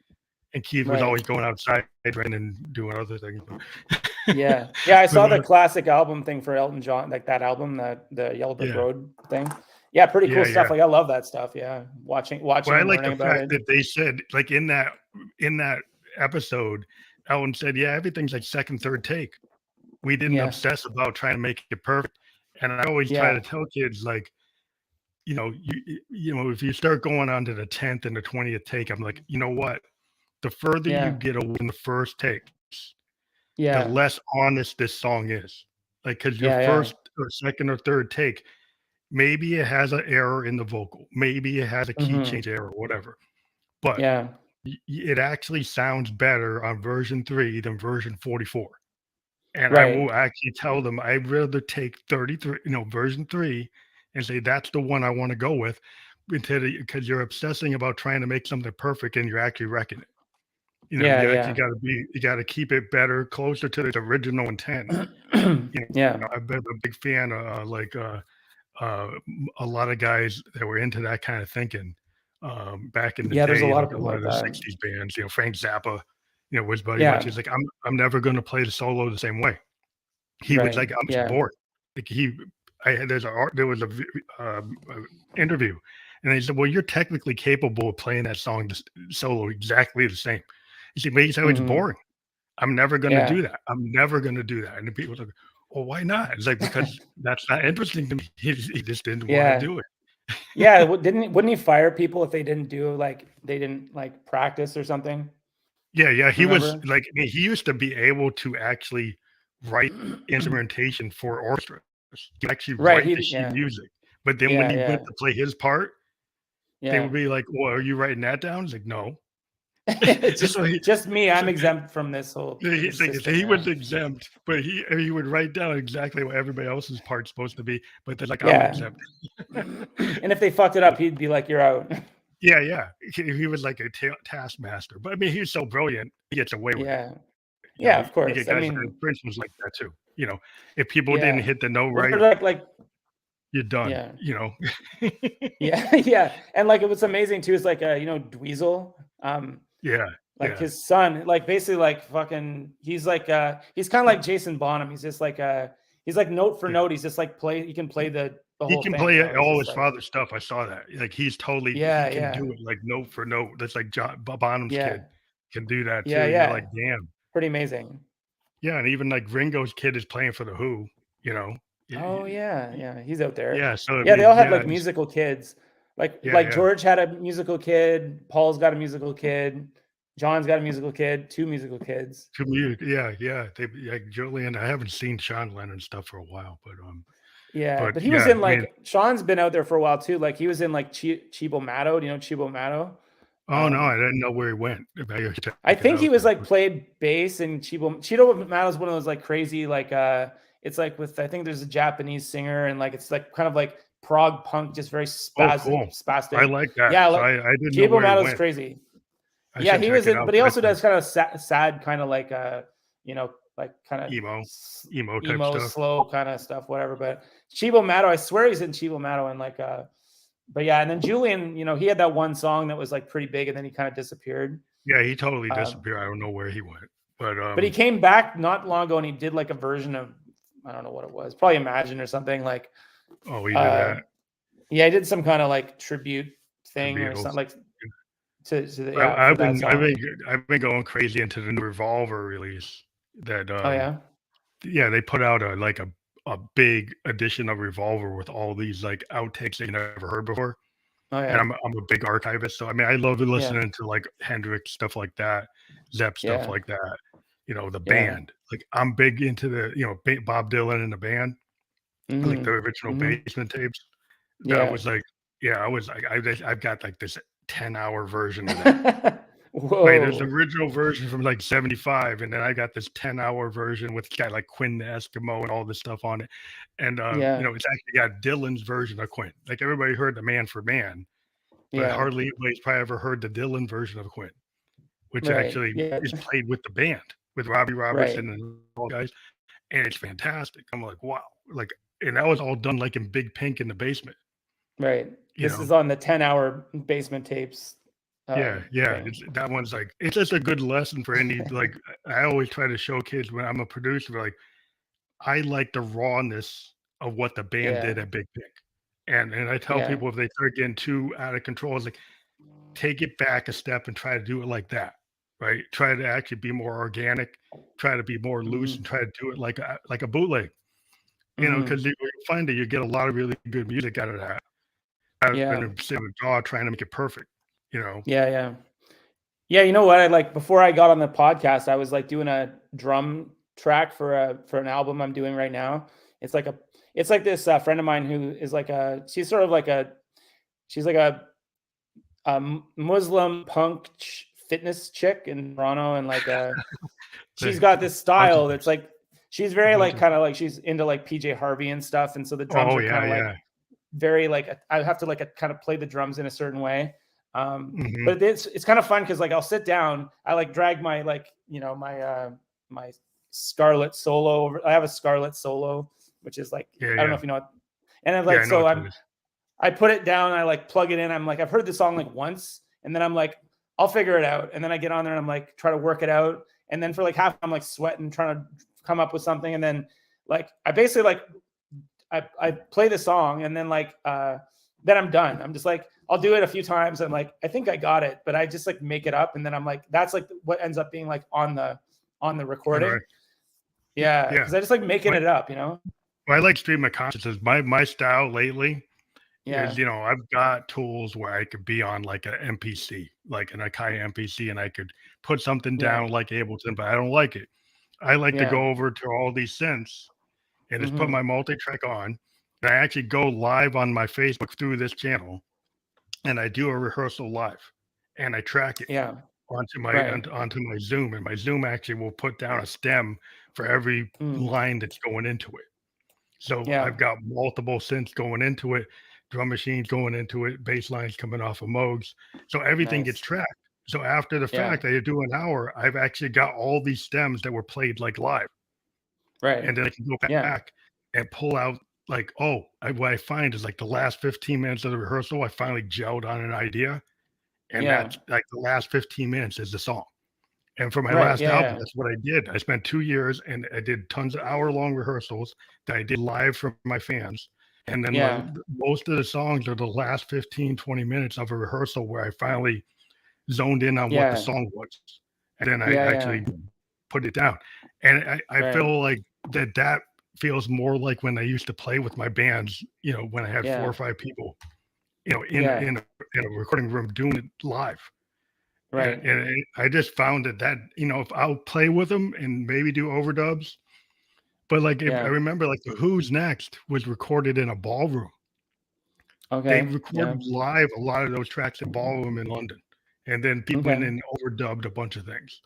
And Keith was Right. always going outside and doing other things. Yeah. Yeah, I But, saw the classic album thing for Elton John, like that album, the Yellow Brick yeah, Road thing. Yeah, pretty cool yeah, stuff. yeah. Like I love that stuff. Yeah. Well, Watching I and like learning the about fact it. that they said, like in that episode, Ellen said, "Yeah, everything's like second, third take. We didn't Yeah. obsess about trying to make it perfect." And I always try Yeah. to tell kids, like, if you start going on to the 10th and the 20th take, I'm like, you know what? The further you Yeah. get away from the first takes, the Yeah. less honest this song is. Like, because your Yeah. Yeah. first or second or third take, maybe it has an error in the vocal, maybe it has a key Mhm. change error, whatever. But Yeah. it actually sounds better on version 3 than version 44. And I Right. will actually tell them I'd rather take 33, version 3 and say that's the one I want to go with because you're obsessing about trying to make something perfect and you're actually wrecking it. Yeah. You actually Yeah. got to keep it better, closer to its original intent. Yeah. I've been a big fan of a lot of guys that were into that kind of thinking back in the Yeah, there's a day, lot of like a people lot like of the that. 60s bands, Frank Zappa, was Buddy Rich. Yeah. He's like, I'm never going to play the solo the same way. He was Right. like, "I'm just Yeah. bored." Like there was a interview, and they said, "Well, you're technically capable of playing that song solo exactly the same." He said, "But he said it's Mhm. boring. I'm never gonna Yeah. do that. I'm never gonna do that." And the people are like, "Well, why not?" It's like, "Because that's not interesting to me." He just didn't wanna Yeah. do it. Yeah. Wouldn't he fire people if they didn't like practice or something? Yeah, yeah, he was Remember? like, I mean, he used to be able to actually write instrumentation for orchestras. He could actually Right. write the sheet Yeah. music, but then when Yeah. he went Yeah. to play his part, they would Yeah. be like, "Well, are you writing that down?" He's like, "No." just So he just me. so I'm exempt from this system. he Yeah. was exempt, but he would write down exactly what everybody else's part's supposed to be, but they're like, "I'm Yeah. exempt." And if they fucked it up, he'd be like, "You're out." Yeah, yeah. He was like a taskmaster, but I mean, he's so brilliant, he gets away with it. Yeah. Yeah, of You course. get I guys like mean, Prince was like that too. If people didn't yeah. hit the note Well, right, they're like you're done. yeah. Yeah, yeah. And like what's amazing too is like Dweezil. Yeah, Like yeah, his son, like basically like fucking he's kind of like Jason Bonham. He's just like he's like note for yeah, note, he's just like he can play the He whole can thing. play It's all just his like, father's stuff. I saw that. Like he yeah, can yeah, do it like note for note. That's like Bonham's yeah, kid can do that yeah, too. You're yeah. like, damn. Pretty amazing. Yeah, and even like Ringo's kid is playing for the Who. You know. Oh yeah, yeah. He's out there. Yeah. So I Yeah, they mean, all had yeah, like musical kids. yeah, Like yeah. George had a musical kid. Paul's got a musical kid. John's got a musical kid. Two musical kids. To me, yeah, yeah. They like Julian. I haven't seen Sean Lennon stuff for a while, Yeah, but but he was yeah. in I mean, like Sean's been out there for a while too. Like he was in like Chibo Matto. Do you know Chibo Matto? oh no, I Um, didn't know where he went. If I gotta check I it think he out was then. like played bass in Chibo Matto is one of those like crazy like it's like with I think there's a Japanese singer and like it's like kind of like prog punk, just very Oh, cool. I spastic. like that. Yeah, So like I didn't know Chibo where he Matto's went. crazy. I Yeah, should he check was it in, out. but he I also think does kind of sad kind of like like kind of emo, emo type emo, stuff. slow kind of stuff, whatever. But Chibo Matto, I swear he's in Chibo Matto and like but yeah, and then Julian, he had that one song that was like pretty big and then he kind of disappeared. Yeah, he totally Um, disappeared. I don't know where he went, but but he came back not long ago and he did like a version of I don't know what it was, probably Imagine or something like oh, he did uh that. yeah, he did some kind of like tribute The thing or Beatles. something like to the I, for I've that been I've song. been I've been going crazy into the new Revolver release. That Oh yeah. yeah, they put out a big edition of Revolver with all these like outtakes that you never heard before. Oh And yeah. I'm a big archivist, so I mean, I love Yeah. listening to like Hendrix stuff like that, Zepp stuff Yeah. like that. The Yeah. band. Like I'm big into the Bob Dylan and the band, like the Mhm. original Mhm. basement tapes. That Yeah. was like, yeah, I was like, I've got like this 10-hour version of that. Right, there's the Whoa. original version from like '75, and then I got this 10-hour version with got like Quinn the Eskimo and all this stuff on it. And Yeah. it's actually got Dylan's version of Quinn. Like everybody heard the Man for Man, but Yeah. hardly anybody's probably ever heard the Dylan version of Quinn, which Right. actually Yeah. is played with the band, with Robbie Right. Robertson and all guys, and it's fantastic. I'm like, wow, like, and that was all done like in Big Pink in the basement, Right. you This know? is on the 10-hour basement tapes Yeah, yeah. thing. That one's like it's just a good lesson for any like I always try to show kids when I'm a producer, like I like the rawness of what the band did Yeah. at Big Pink. And I tell Yeah. people if they start getting too out of control, it's like take it back a step and try to do it like that, right? Try to actually be more organic, try to be more loose, and Mhm. try to do it like a bootleg, Mhm. because you find that you get a lot of really good music out of that, rather Yeah. than sitting with jaw trying to make it perfect, you know? Yeah, yeah. Yeah, you know what? I like before I got on the podcast, I was like doing a drum track for an album I'm doing right now. It's like a it's like this friend of mine who is like she's sort of like she's like a Muslim punk fitness chick in Toronto and like she's Like got this bunch of style that's things, like she's a very bunch like of kind of like she's into like PJ Harvey and stuff and so the drums oh, are yeah, kind of like yeah. very like I have to like kind of play the drums in a certain way. Mhm. But it's kind of fun because like I'll sit down, I like drag my like my Scarlet Solo over. I have a Scarlet Solo, which is like Yeah, I don't know yeah. if you know it. And I'm Yeah, like I know so what that is. I put it down, I like plug it in. I'm like I've heard the song like once, and then I'm like I'll figure it out, and then I get on there and I'm like try to work it out, and then for like half I'm like sweating trying to come up with something, and then like I basically like I play the song and then like then I'm done. I'm just like I'll do it a few times. I'm like I think I got it, but I just like make it up and then I'm like that's like what ends up being like on the recording. Alright. Yeah, Yeah. because I just like making My it up, you know. I like stream of consciousness. My style lately is, Yeah, I've got tools where I could be on like an MPC, like an Akai MPC, and I could put something yeah, down like Ableton, but I don't like it. I like to yeah. go over to all these synths and just put Mm-hmm. my multi-track on, and I actually go live on my Facebook through this channel, and I do a rehearsal live, and I track it Yeah, right. onto my Zoom, and my Zoom actually will put down a stem for every Mm, line that's going into it. So yeah, I've got multiple synths going into it, drum machines going into it, bass lines coming off of Moogs. So everything gets nice. tracked. So after the Yeah, fact, I do an hour, I've actually got all these stems that were played like live. right. And then I can go Yeah, back and pull out like, oh, what I find is like the last 15 minutes of the rehearsal, I finally gelled on an idea. And yeah, that's like the last 15 minutes is the song. And for my right. last Yeah, album, yeah, that's what I did. I spent 2 years and I did tons of hour-long rehearsals that I did live for my fans. And then like Yeah. most of the songs are the last 15, 20 minutes of a rehearsal where I finally zoned in on what the Yeah. song was. And then I Yeah. Yeah. actually put it down. And I Right. feel like that feels more like when I used to play with my bands, when I had 4 or Yeah. 5 people, in Yeah. a recording room doing it live. And, Right. and I just found that, if I'll play with them and maybe do overdubs, but like if I Yeah. remember like the Who's Next was recorded in a ballroom. They Okay. Yeah. recorded live a lot of those tracks in ballroom in London. And then people went Okay. in and overdubbed a bunch of things.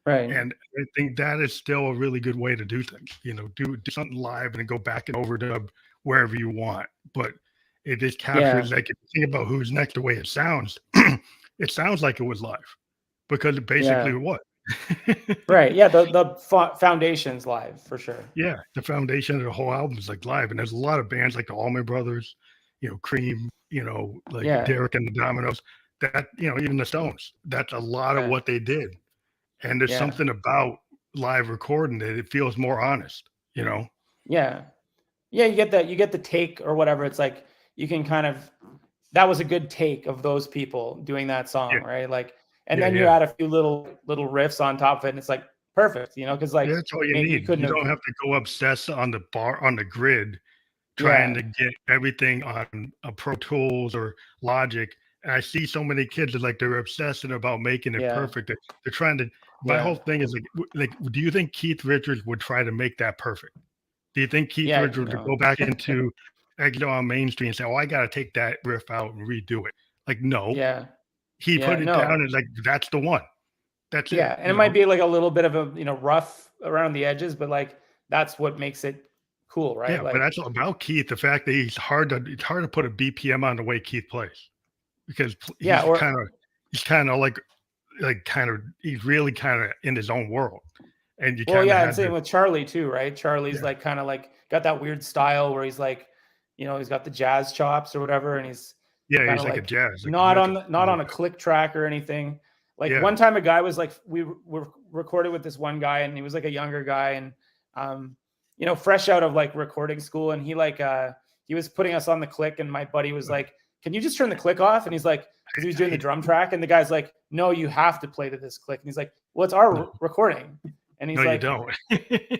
Right. And I think that is still a really good way to do things. Do something live and then go back and overdub wherever you want. But it just Yeah. captures, like, if you think about Who's Next, the way it sounds, it sounds like it was live because it basically Yeah. was. Right. Yeah. The foundation's live for sure. Yeah, the foundation of the whole album is like live, and there's a lot of bands like the Allman Brothers, Cream, like Yeah. Derek and the Dominoes. That even the Stones. That's a lot of Yeah. what they did, and there's Yeah. something about live recording that it feels more honest. Yeah. Yeah. You get the take or whatever. It's like you can kind of that was a good take of those people doing that Yeah, song, right? Like, and yeah, then you yeah. add a few little riffs on top of it, and it's like perfect, because Yeah, like that's all you maybe you need. couldn't You have. don't have to go obsess on the grid trying to Yeah. get everything on a Pro Tools or Logic. And I see so many kids that they're obsessing about making it Yeah. perfect. They're trying to. My Yeah. whole thing is do you think Keith Richards would try to make that perfect? Do you think Keith Yeah. Richards would go back into Exile on Main Street and say, "Oh, I got to take that riff out and redo it"? Like, no, Yeah. he Yeah. put it down No. and like that's the one. That's it. Yeah. And it might be like a little bit of a rough around the edges, but like that's what makes it cool, right? Yeah, but Like, that's all about Keith. The fact that it's hard to put a BPM on the way Keith plays because yeah. Or he's kind of he's really kind of in his own world, and you well, kind of yeah, and had same to. with Charlie too, right? Charlie's Yeah, like kind of like got that weird style where he's like, he's got the jazz chops or whatever, and he's yeah, kind he's of like a like jazz, like not like on a not on a click track or anything. Like yeah, one time a guy was like we were recorded with this one guy and he was like a younger guy and fresh out of like recording school and he was putting us on the click and my buddy was like, "Can you just turn the click off?" And he's like, because he was doing the drum track and the guy's like, "No, you have to play to this click." And he's like, "Well, it's our no, recording." And no, you don't.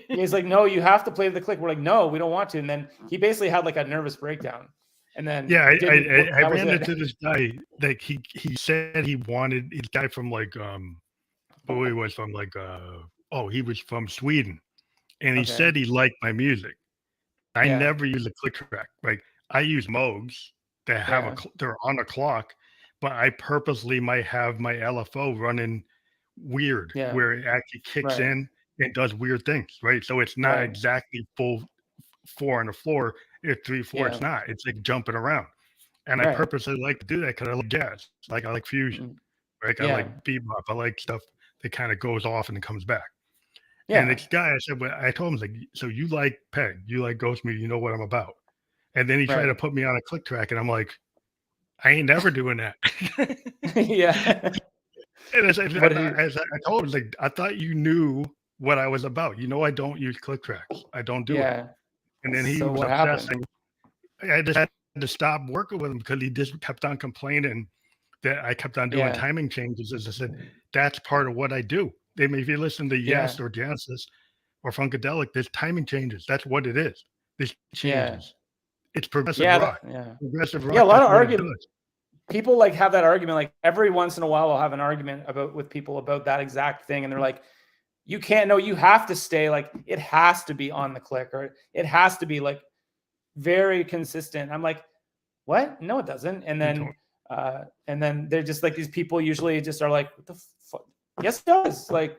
he's like, "No, you have to play to the click." We're like, "No, we don't want to." And then he basically had like a nervous breakdown and then Yeah, didn't. I That was ran it. into this guy. Like he said he wanted. He's a guy from like who he was from like he was from Sweden, and he Okay. said he liked my music. I Yeah. never use a click track. Like I use Moogs that have Yeah. they're on a clock, but I purposely might have my LFO running weird, Yeah. where it actually kicks Right. in and does weird things, right? So it's not Right. exactly full 4 on the floor. It's 3/4. Yeah. It's not. It's like jumping around, and I Right. purposely like to do that because I like jazz, like I like fusion, Mm. right? I Yeah. like bebop. I like stuff that kind of goes off and comes back. And Yeah. this guy, I said, well, I told him, like, so you like Peg, you like Ghost Music, you know what I'm about. And then he tried to Right. put me on a click track, and I'm like, I ain't never doing that. Yeah. And I said, What did he I told him, like, I thought you knew what I was about. I don't use click tracks. I don't do it. Yeah. And then he So was what happened? obsessing. I just had to stop working with him because he just kept on complaining that I kept on doing Yeah. timing changes. As I said, that's part of what I do. I mean, if you listen to Yeah. Yes or Genesis or Funkadelic, there's timing changes. That's what it is. There's Yeah. changes. It's progressive Yeah. rock. Yeah. Progressive Yeah. A rock, lot that's of what it argument. does. People like have that argument. Like every once in a while, I'll have an argument with people about that exact thing, and they're like, "You can't. No, you have to stay. Like it has to be on the click, or it has to be like very consistent." I'm like, "What? No, it doesn't." You don't. And then they're just like these people usually just are like, "What the fuck? Yes, it does." Like,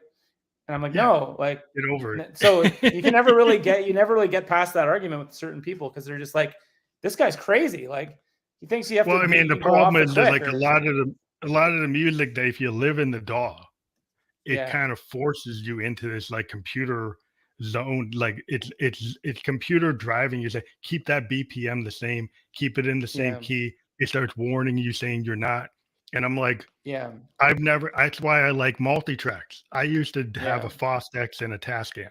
and I'm like, Yeah, "No, like." get over So you it. never really get past that argument with certain people because they're just like, "This guy's crazy." Like he thinks you have Well, to I mean, the you go off problem the is that, click like, or a lot of the music that if you live in the DAW, it yeah, kind of forces you into this, like, computer zone. Like, it's computer driving you, say, "Keep that BPM the same, keep it in the same yeah, key." It starts warning you saying you're not, and I'm like, yeah, I've never that's why I like multi-tracks. I used to have yeah, a Fostex and a Tascam,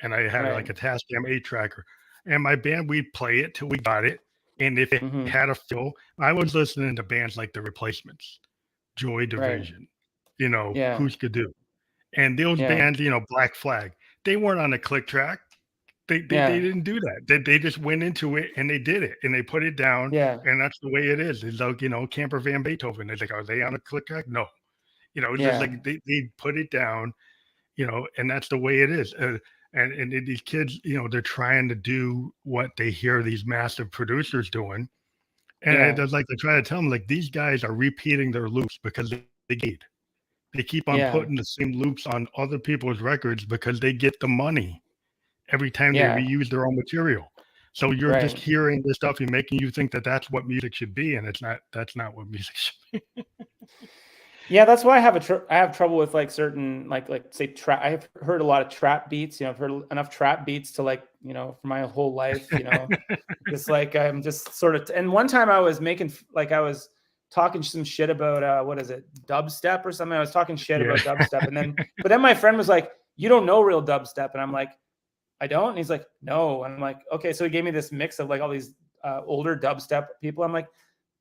and I had, like, right, a Tascam 8 tracker, and my band, we'd play it till we got it. And if it Mm-hmm. had a feel, I was listening to bands like the Replacements, Joy Right. Division, Yeah. Husker and those Yeah. bands, Black Flag. They weren't on a click track. They Yeah. didn't do that. They just went into it and they did it and they put it down, Yeah. and that's the way it is. It's like, Camper Van Beethoven. It's like, are they on a click track? No. It's just Yeah. like they put it down, and that's the way it is. And these kids, they're trying to do what they hear these massive producers doing. And Yeah. it's like they try to tell them, like, these guys are repeating their loops because they get. They keep on Yeah. putting the same loops on other people's records because they get the money every time they Yeah. reuse their own material. So you're just Right. hearing this stuff and making you think that that's what music should be, and it's not. That's not what music should be. Yeah, that's why I have trouble with like certain say trap. I've heard a lot of trap beats. I've heard enough trap beats to for my whole life. Just like I'm just sort of. And one time I was I was talking some shit about what is it, dubstep or something. I was talking shit about dubstep, but then my friend was like, "You don't know real dubstep," and I'm like, "I don't." And he's like, "No," and I'm like, "Okay." So he gave me this mix of like all these older dubstep people. I'm like,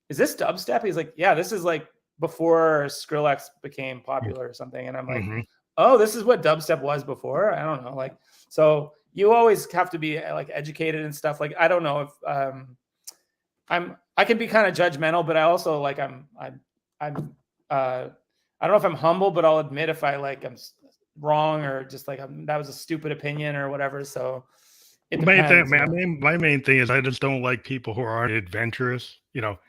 "Is this dubstep?" He's like, "Yeah, this is like before Skrillex became popular or something." And I'm like, Mm-hmm. "Oh, this is what dubstep was before." I don't know. So you always have to be like educated and stuff. Like, I don't know if I can be kind of judgmental, but I also I'm I don't know if I'm humble, but I'll admit if I'm wrong or just that was a stupid opinion or whatever. So it depends. My main thing is I just don't like people who aren't adventurous.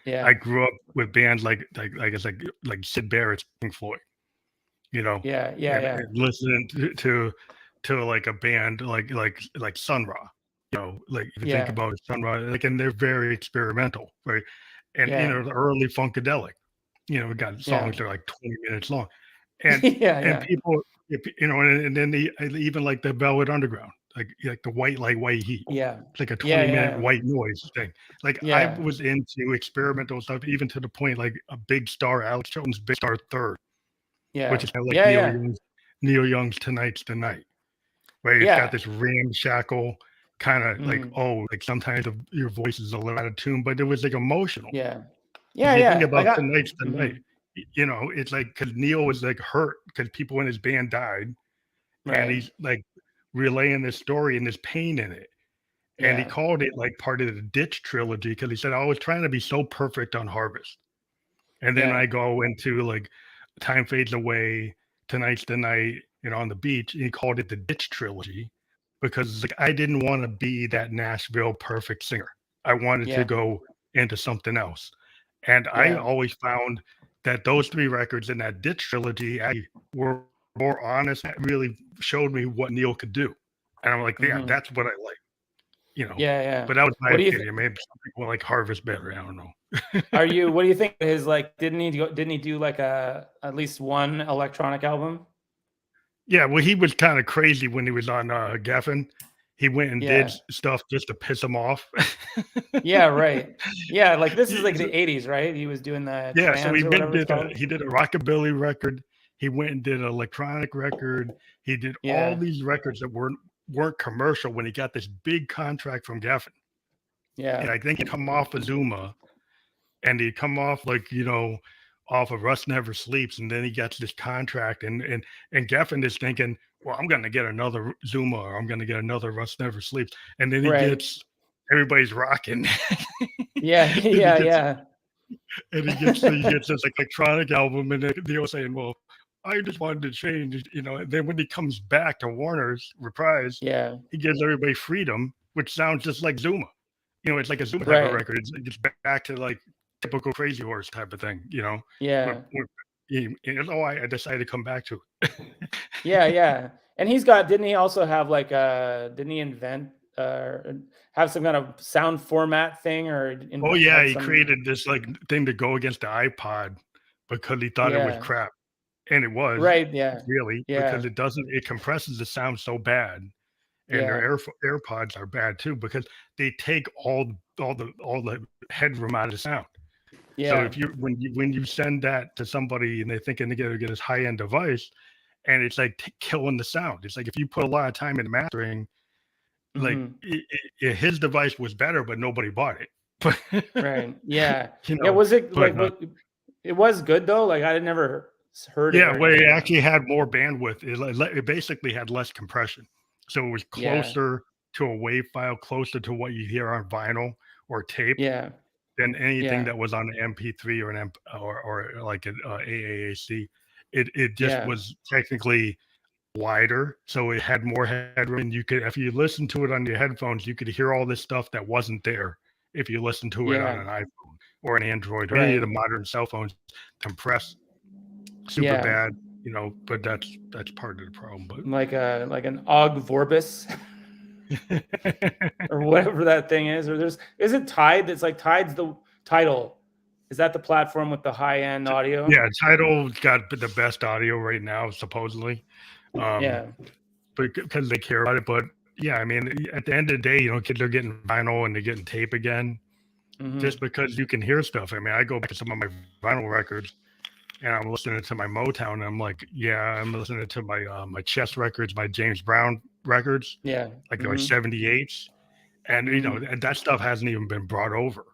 Yeah. I grew up with bands like it's like Sid Barrett's Pink Floyd. Yeah. Yeah. And listening to like a band like Sun Ra. Like if you think about it, Sun Ra, and they're very experimental, right? And the early Funkadelic. We got songs that are like 20 minutes long, and yeah. people, and then even like the Velvet Underground, like the White Heat. Yeah. It's like a 20-minute white noise thing. Like I Yeah. was into experimental stuff, even to the point like a Big Star, Alex Chilton's Big Star Third, Yeah. which is kind of like Yeah. Neil Young's Tonight's the Night, where it's got this ramshackle kind of like, like sometimes your voice is a little out of tune, but it was like emotional. Yeah. If you think about Tonight's the Night, it's like because Neil was like hurt because people in his band died, and he's like relaying this story and this pain in it. And he called it like part of the Ditch trilogy because he said, I was trying to be so perfect on Harvest. And then I go into like Time Fades Away, Tonight's the Night, On the Beach. And he called it the Ditch trilogy because like I didn't want to be that Nashville perfect singer. I wanted to go into something else. And I always found that those 3 records in that Ditch trilogy were more honest. That really showed me what Neil could do. And I'm like, yeah, that's what I like. Yeah. But that was my opinion. Maybe some people like Harvest better. I don't know. What do you think his didn't he do like at least one electronic album? Yeah, well, he was kind of crazy when he was on Geffen. He went and did stuff just to piss him off. Yeah, right. Yeah, like this is like the 80s, right? He was doing the so he did a rockabilly record. He went and did an electronic record. He did all these records that weren't commercial when he got this big contract from Geffen. Yeah. And I think he'd come off of Zuma, and he'd come off off of Rust Never Sleeps, and then he gets this contract, and Geffen is thinking, well, I'm going to get another Zuma, or I'm going to get another Rust Never Sleeps, and then he gets everybody's rocking. Yeah. And he gets this electronic album, and they're saying, well, I just wanted to change, And then when he comes back to Warner's Reprise, he gives everybody Freedom, which sounds just like Zuma. It's like a Zuma type of record. It's back to like typical Crazy Horse type of thing, Yeah. I decided to come back to it. Yeah. And didn't he also have didn't he invent have some kind of sound format thing he created this thing to go against the iPod because he thought it was crap. And it was. Right, yeah. Really, because it compresses the sound so bad. And their AirPods are bad too because they take all the headroom out of the sound. So when you send that to somebody and they're thinking they're gonna get this high-end device, and it's like killing the sound. It's like if you put a lot of time into mastering, like Mhm. his device was better, but nobody bought it. But Right. Yeah. you Yeah, know, was it but like what it was good though? Like I had never heard it yeah, or well, it anything. actually had more bandwidth. It basically had less compression, so it was Yeah. closer to a WAV file, closer to what you hear on vinyl or tape Yeah. than anything Yeah. that was on an MP3 or an or like an AAC. It just Yeah. was technically wider, so it had more headroom. And you could, if you listen to it on your headphones, you could hear all this stuff that wasn't there if you listen to it on Yeah. an iPhone or an Android or any of the Right. modern cell phones. Compress super Yeah. bad, but that's part of the problem. Like an Og Vorbis or whatever that thing is. Or is it Tide? That's like Tide's the Tidal. Is that the platform with the high end audio? Yeah, Tidal's got the best audio right now, supposedly, um, Yeah. but because they care about it. But yeah, I mean, at the end of the day, kids are getting vinyl and they're getting tape again, just Hmm. because you can hear stuff. I mean, I go back to some of my vinyl records and I'm listening to my Motown. And I'm like, yeah, I'm listening to my Chess records, my James Brown records, Yeah. like my Hmm. 78s, and Hmm. and that stuff hasn't even been brought over,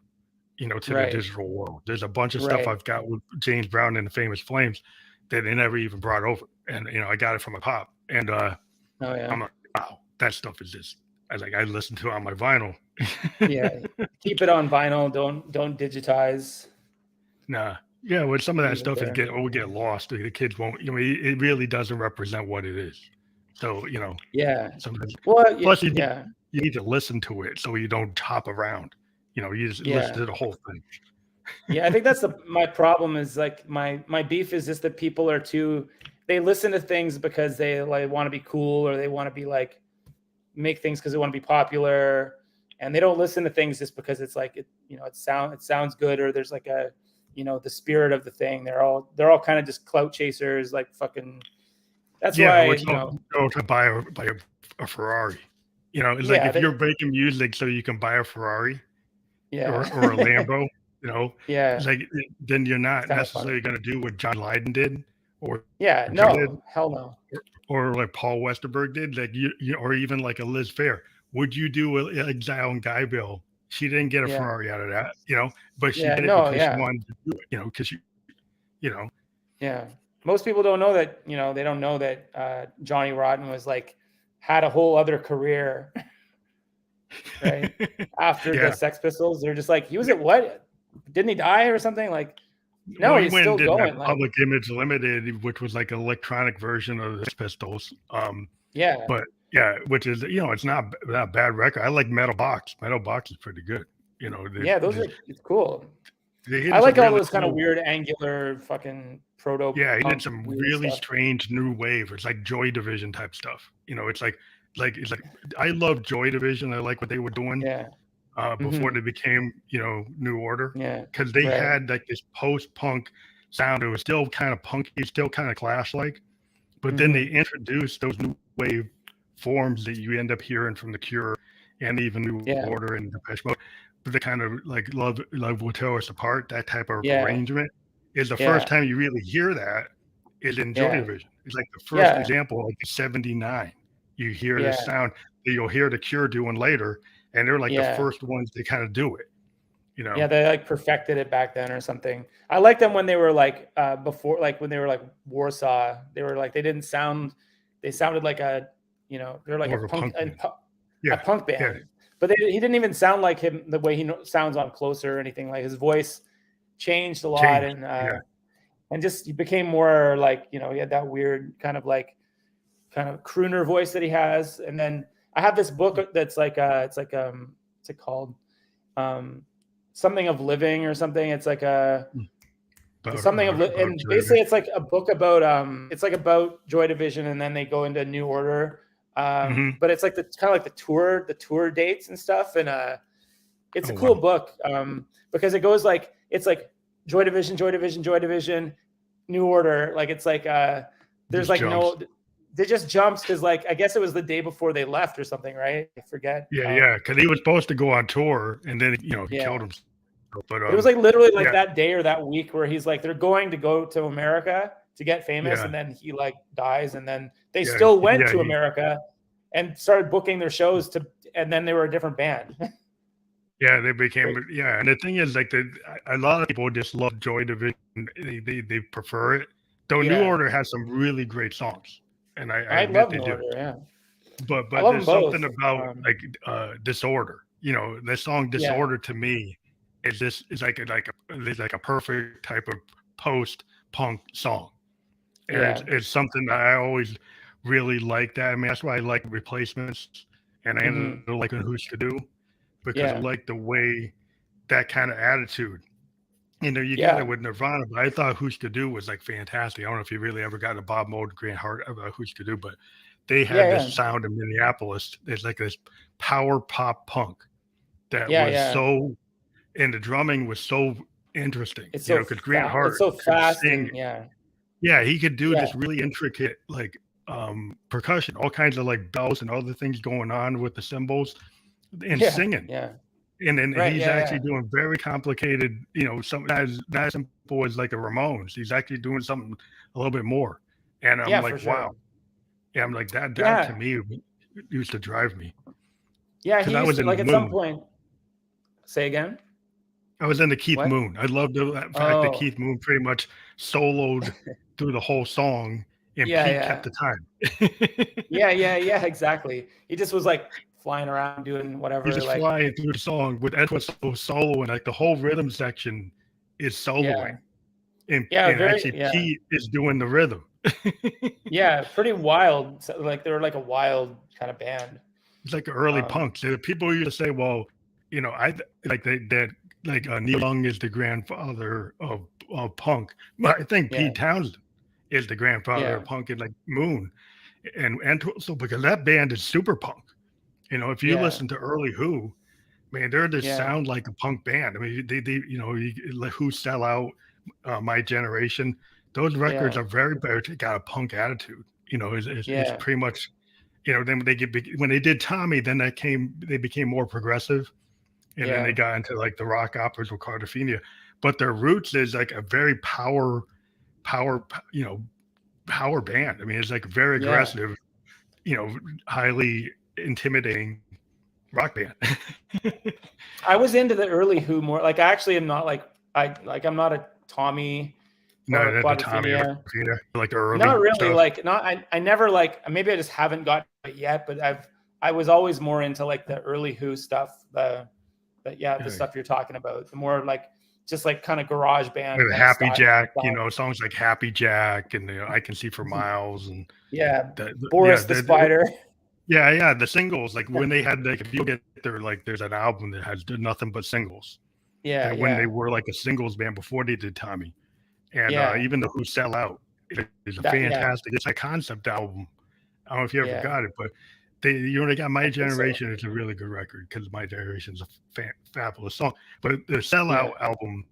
to the Right. digital world. There's a bunch of stuff Right. I've got with James Brown and the Famous Flames that they never even brought over, and I got it from a pop, and Oh yeah. I'm like, wow, that stuff is just. I listen to it on my vinyl. Yeah. Keep it on vinyl. Don't digitize. Nah. Yeah, well, some of that Leave it stuff there. will get lost. The kids won't. It really doesn't represent what it is. So Yeah. sometimes. Well, Plus, yeah. you need to listen to it so you don't hop around. You just listen Yeah. to the whole thing. Yeah, I think that's my problem is like my beef is just that people are too they listen to things because they like want to be cool or they want to be like make things because they want to be popular and they don't listen to things just because it's like it sounds good or there's like a the spirit of the thing. They're all kind of just clout chasers like fucking that's Yeah, why or go to buy a Ferrari. It's like yeah if you're making music so you can buy a Ferrari yeah or a Lambo, it's yeah like then you're it's not kind of funny. necessarily going to do what John Lydon did or Yeah, Joe did no, hell no. or like Paul Westerberg did, like or even like a Liz Fair. Would you do a Exile and Guy Bill? She didn't get a Yeah. Ferrari out of that, but she Yeah, did it no, because she yeah. wanted to do it, because you know, Yeah. Most people don't know that, they don't know that Johnny Rotten was like had a whole other career, right? After the yeah. Sex Pistols. They're just like, he was at what? Didn't he die or something? Like, no, Well, he he's went and still did that going. Like, Public Image Limited, which was like an electronic version of the Pistols. yeah. But yeah, which is it's not that bad record. I like Metal Box. Metal Box is pretty good. Yeah, it's cool. They I hit some like all really those kind of cool. weird angular fucking proto Yeah, he did punk some weird really stuff. strange new wave. It's like Joy Division type stuff. It's like I love Joy Division. I like what they were doing Yeah. before Hmm. they became New Order, Yeah. because they Right. had like this post punk sound. It was still kind of punky, still kind of Clash like, but then they Hmm. introduced those new wave forms that you end up hearing from The Cure and even New Yeah. Order and Depeche Mode. The kind of like Love Will Tear Us Apart, that type of Yeah. arrangement is the first Yeah. time you really hear that is in Joy Yeah. Division. It's like the first Yeah. example, like 79. You hear this Yeah. sound that you'll hear The Cure doing later, and they're like the Yeah. first ones to kind of do it. Yeah, they like perfected it back then or something. I liked them when they were like before, like when they were like Warsaw. They were like they sounded like they're like More of a punk band. a Yeah, punk yeah, band. But he didn't even sound like him the way he sounds on Closer or anything. Like his voice changed a lot change. Yeah, and just he became more like he had that weird kind of crooner voice that he has. And then I have this book that's like what's it called? Something of living or something. It's like something of about and Joy basically Division. it's like a book about it's like about Joy Division and then they go into New Order. Mm-hmm. But it's like the kind of like the tour dates and stuff. And it's a cool Wow. book because it goes like it's like Joy Division, Joy Division, Joy Division, New Order. Like it's like there's Just like jumps. they just jumps because like I guess it was the day before they left or something, right? I forget. Yeah, because he was supposed to go on tour, and then he Yeah. killed himself. But It was like literally like yeah. that day or that week where he's like they're going to go to America to get famous, Yeah. and then he like dies, and then they Yeah, still went yeah, to America, and started booking their shows and then they were a different band. Yeah, they became, Right. yeah, and the thing is, like, a lot of people just love Joy Division. They prefer it. Though New Yeah. Order has some really great songs, and I I admit love they New do. Order, yeah. I But love them there's both. something about like Disorder. The song Yeah. Disorder to me is like a perfect type of post punk song, and Yeah. it's something that I always really like. That I mean, that's why I like Replacements, and I ended Hmm. up liking Who's to Do because I Yeah. like the way that kind of attitude. You got it Yeah. with Nirvana, but I thought Who's to Do was like fantastic. I don't know if you really ever got a Bob Mould, Grant Hart about Who's to Do, but they Yeah. had this Yeah. sound in Minneapolis. It's like this power pop punk that Yeah. was Yeah. so, and the drumming was so interesting, It's so because Grant fast. It's Hart so could fast sing. and yeah. Yeah, he could do Yeah. this really intricate, like, percussion, all kinds of like bells and other things going on with the cymbals and Yeah. singing. Yeah. And then Right. he's Yeah. actually Yeah. doing very complicated, some not as simple as like a Ramones. He's actually doing something a little bit more. And I'm Yeah, for like, wow. sure. Yeah, I'm like that to Yeah. me used to drive me Yeah. because He I used was to in like the at some Moon. point. Say again. I was into Keith What? Moon. I loved the fact that Oh. Keith Moon pretty much soloed through the whole song, and Yeah. Pete kept Yeah. the time. Yeah. Yeah. Yeah. Exactly. He just was like flying around doing He's whatever. just Like, flying through the song with Edward soloing, like the whole rhythm section is yeah. soloing, and Yeah. Very. actually Yeah. Pete is doing the rhythm. Yeah. Pretty wild. Like they were like a wild kind of band. It's like early Um. punk. So people used to say, "Well, I like that like Neil Young is the grandfather of punk." But I think Yeah. Pete Townsend is the grandfather of Yeah. punk, and like Moon, and so because that band is super punk. If you Yeah. listen to early Who, man, they're just Yeah. sound like a punk band. I mean, like Who Sell Out, My Generation. Those records Yeah. are very, very got a punk attitude. It's Yeah. pretty much, then when they did Tommy, then they became more progressive, and then they Yeah. got into like the rock operas with Cartagena. But their roots is like a very power, power band. I mean, it's like very Yeah. aggressive, highly intimidating rock band. I was into the early Who more. Like I actually am not like I'm not a Tommy Not or at the Tommy or Quadrophenia. Cartagena, like the early Not really. stuff. Like not I never like maybe I just haven't got it yet, but I was always more into like the early Who stuff. The stuff you're talking about. The more like just like kind of garage band With kind of Happy Jack, style. songs like Happy Jack and I Can See for Miles and Yeah. yeah, Boris the Spider. yeah, the singles, like when they had like if you get their like there's an album that has nothing but singles. Yeah, And when they yeah. were like a singles band before they did Tommy. And Yeah. even the Who Sell Out is a Yeah. fantastic, it's a concept album. I don't know if you ever Yeah. got it, but you only got My I think so. Generation. It's a really good record because My Generation is a fabulous song. But the Yeah. Sellout album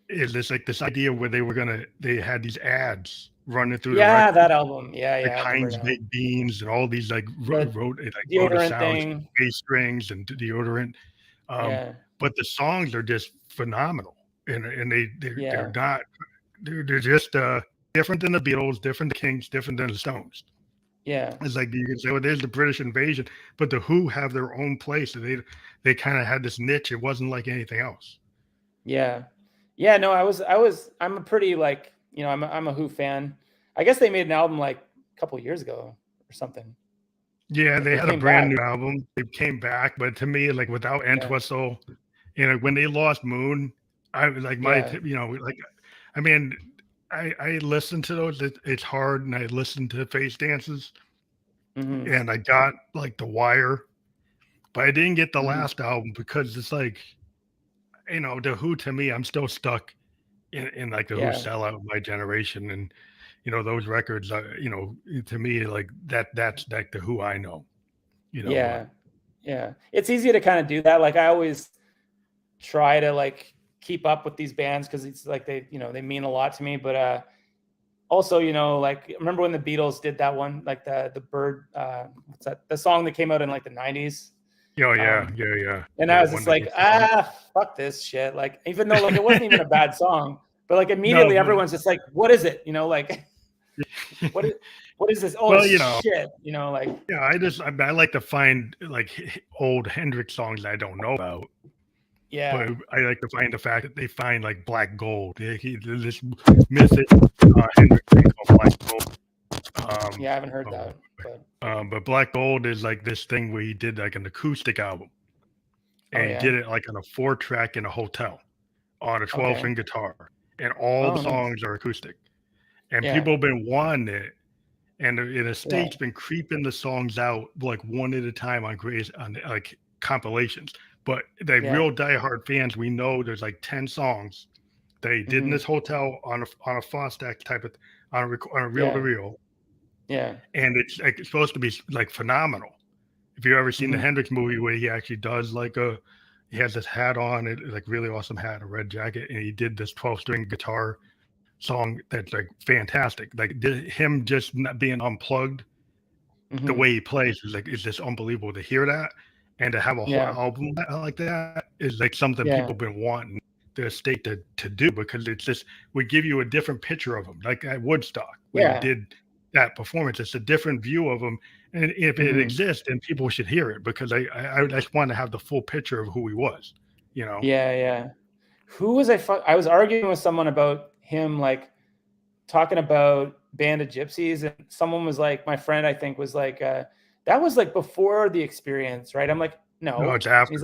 is this idea where they had these ads running through the Yeah, record, that album. Yeah, like yeah, I remember Heinz now. baked beans and all these like The rotor deodorant sounds, thing. bass strings and deodorant. Um, Yeah. but the songs are just phenomenal, and they're Yeah. not they're just different than the Beatles, different than the Kings, different than the Stones. Yeah. It's like you can say, well, there's the British invasion, but the Who have their own place. And they kind of had this niche. It wasn't like anything else. Yeah. Yeah, no, I'm a pretty like, I'm a Who fan. I guess they made an album like a couple years ago or something. Yeah, Like they they had a came brand back. new album. They came back, but to me, like without Yeah. Entwistle, when they lost Moon, I was like Yeah. like I mean, I listened to those. It's hard, and I listened to Face Dances, Hmm. and I got like The Wire, but I didn't get the Hmm. last album because it's like, the Who to me, I'm still stuck in like the Who Yeah. Sellout, My Generation, and those records. To me, like that's like the Who I know. But Yeah. Yeah. It's easy to kind of do that. Like I always try to like keep up with these bands because it's like they mean a lot to me. But also, like remember when the Beatles did that one, like the bird, what's that? The song that came out in like the 90s. oh yeah, Um, yeah. and I The was just like, Wonderful Song. fuck this shit. Like, even though like it wasn't even a bad song, but like No, immediately but everyone's just like, what is it? Like what is what is this? Oh, Well, it's shit. Like yeah, I like to find like old Hendrix songs I don't know about. But yeah, I like to find the fact that they find like black gold. This mythic Hendrix thing called black gold. Um, yeah. I haven't heard oh, that, but but black gold is like this thing where he did like an acoustic album, oh and he yeah, did it like on a 4-track in a hotel on a 12 okay. string guitar, and all the Oh, nice. songs are acoustic. And Yeah, people have been wanting it, and the yeah. state's been creeping the songs out like one at a time on like compilations. But the Yeah. real diehard fans, we know there's like 10 songs they did in Mhm. this hotel on a Fostack type of on a reel to Yeah. reel, Yeah. and it's like it's supposed to be like phenomenal. If you've ever seen the Mhm. Hendrix movie where he actually does he has this hat on, it like really awesome hat, a red jacket, and he did this 12-string guitar song that's like fantastic. Like him just not being unplugged, the Mhm. way he plays is like it's just unbelievable to hear that, and to have a whole Yeah. album like that is like something Yeah. people have been wanting the estate to do, because it's just we give you a different picture of him, like at Woodstock when he Yeah. did that performance. It's a different view of him, and if it Mhm. exists, then people should hear it, because I just want to have the full picture of who he was, you know. Yeah. Yeah. Who was I was arguing with someone about him, like talking about Band of Gypsies, and someone was like, my friend, I think, was like, that was like before the Experience, right? I'm like, No, no. it's And after. It's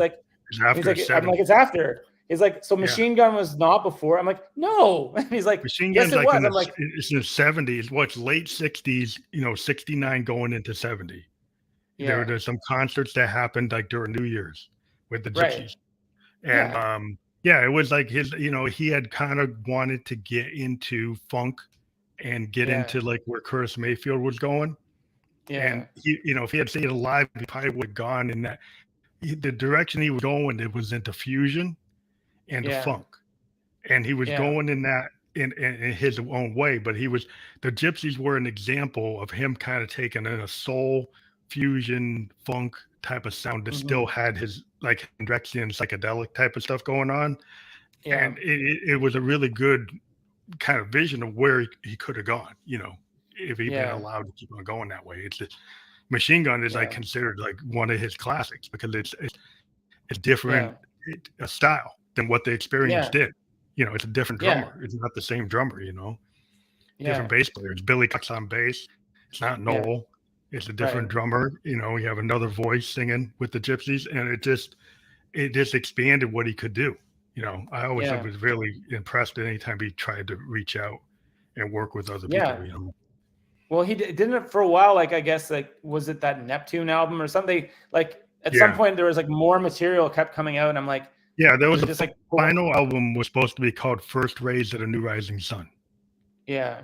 he's after like, the I'm like, 70s. it's after. He's like, so Yeah. Machine Gun was not before. I'm like, no. And he's like, Machine yes, Gun's it like was. I'm like, it's in the 70s. What's late 60s, 69 going into 70. yeah, There's some concerts that happened like during New Year's with the right. Gypsies. And Yeah. yeah, it was like he had kind of wanted to get into funk and get Yeah. into like where Curtis Mayfield was going. And Yeah. if he had stayed alive, he probably would have gone in the direction he was going. It was into fusion and the Yeah. funk, and he was Yeah. going in that in his own way. But the Gypsies were an example of him kind of taking in a soul fusion funk type of sound that Mhm. still had his like Hendrixian psychedelic type of stuff going on, Yeah. and it was a really good kind of vision of where he could have gone, if he'd been Yeah. allowed to keep on going that way. It's just, Machine Gun is like Yeah. considered like one of his classics, because it's different Yeah. a style than what the Experience Yeah. did. It's a different Yeah. drummer. It's not the same drummer. Different Yeah. bass players. Billy Cox on bass. It's not Yeah. Noel. It's a different Right. drummer. You have another voice singing with the Gypsies, and it just expanded what he could do. I always Yeah. was really impressed anytime he tried to reach out and work with other people. Yeah. Well, he didn't it for a while. Like, I guess, like, was it that Neptune album or something? Like, at some Yeah, point there was like more material kept coming out, and I'm like, yeah. There was was it a just like, final album was supposed to be called First Rays of the New Rising Sun. yeah,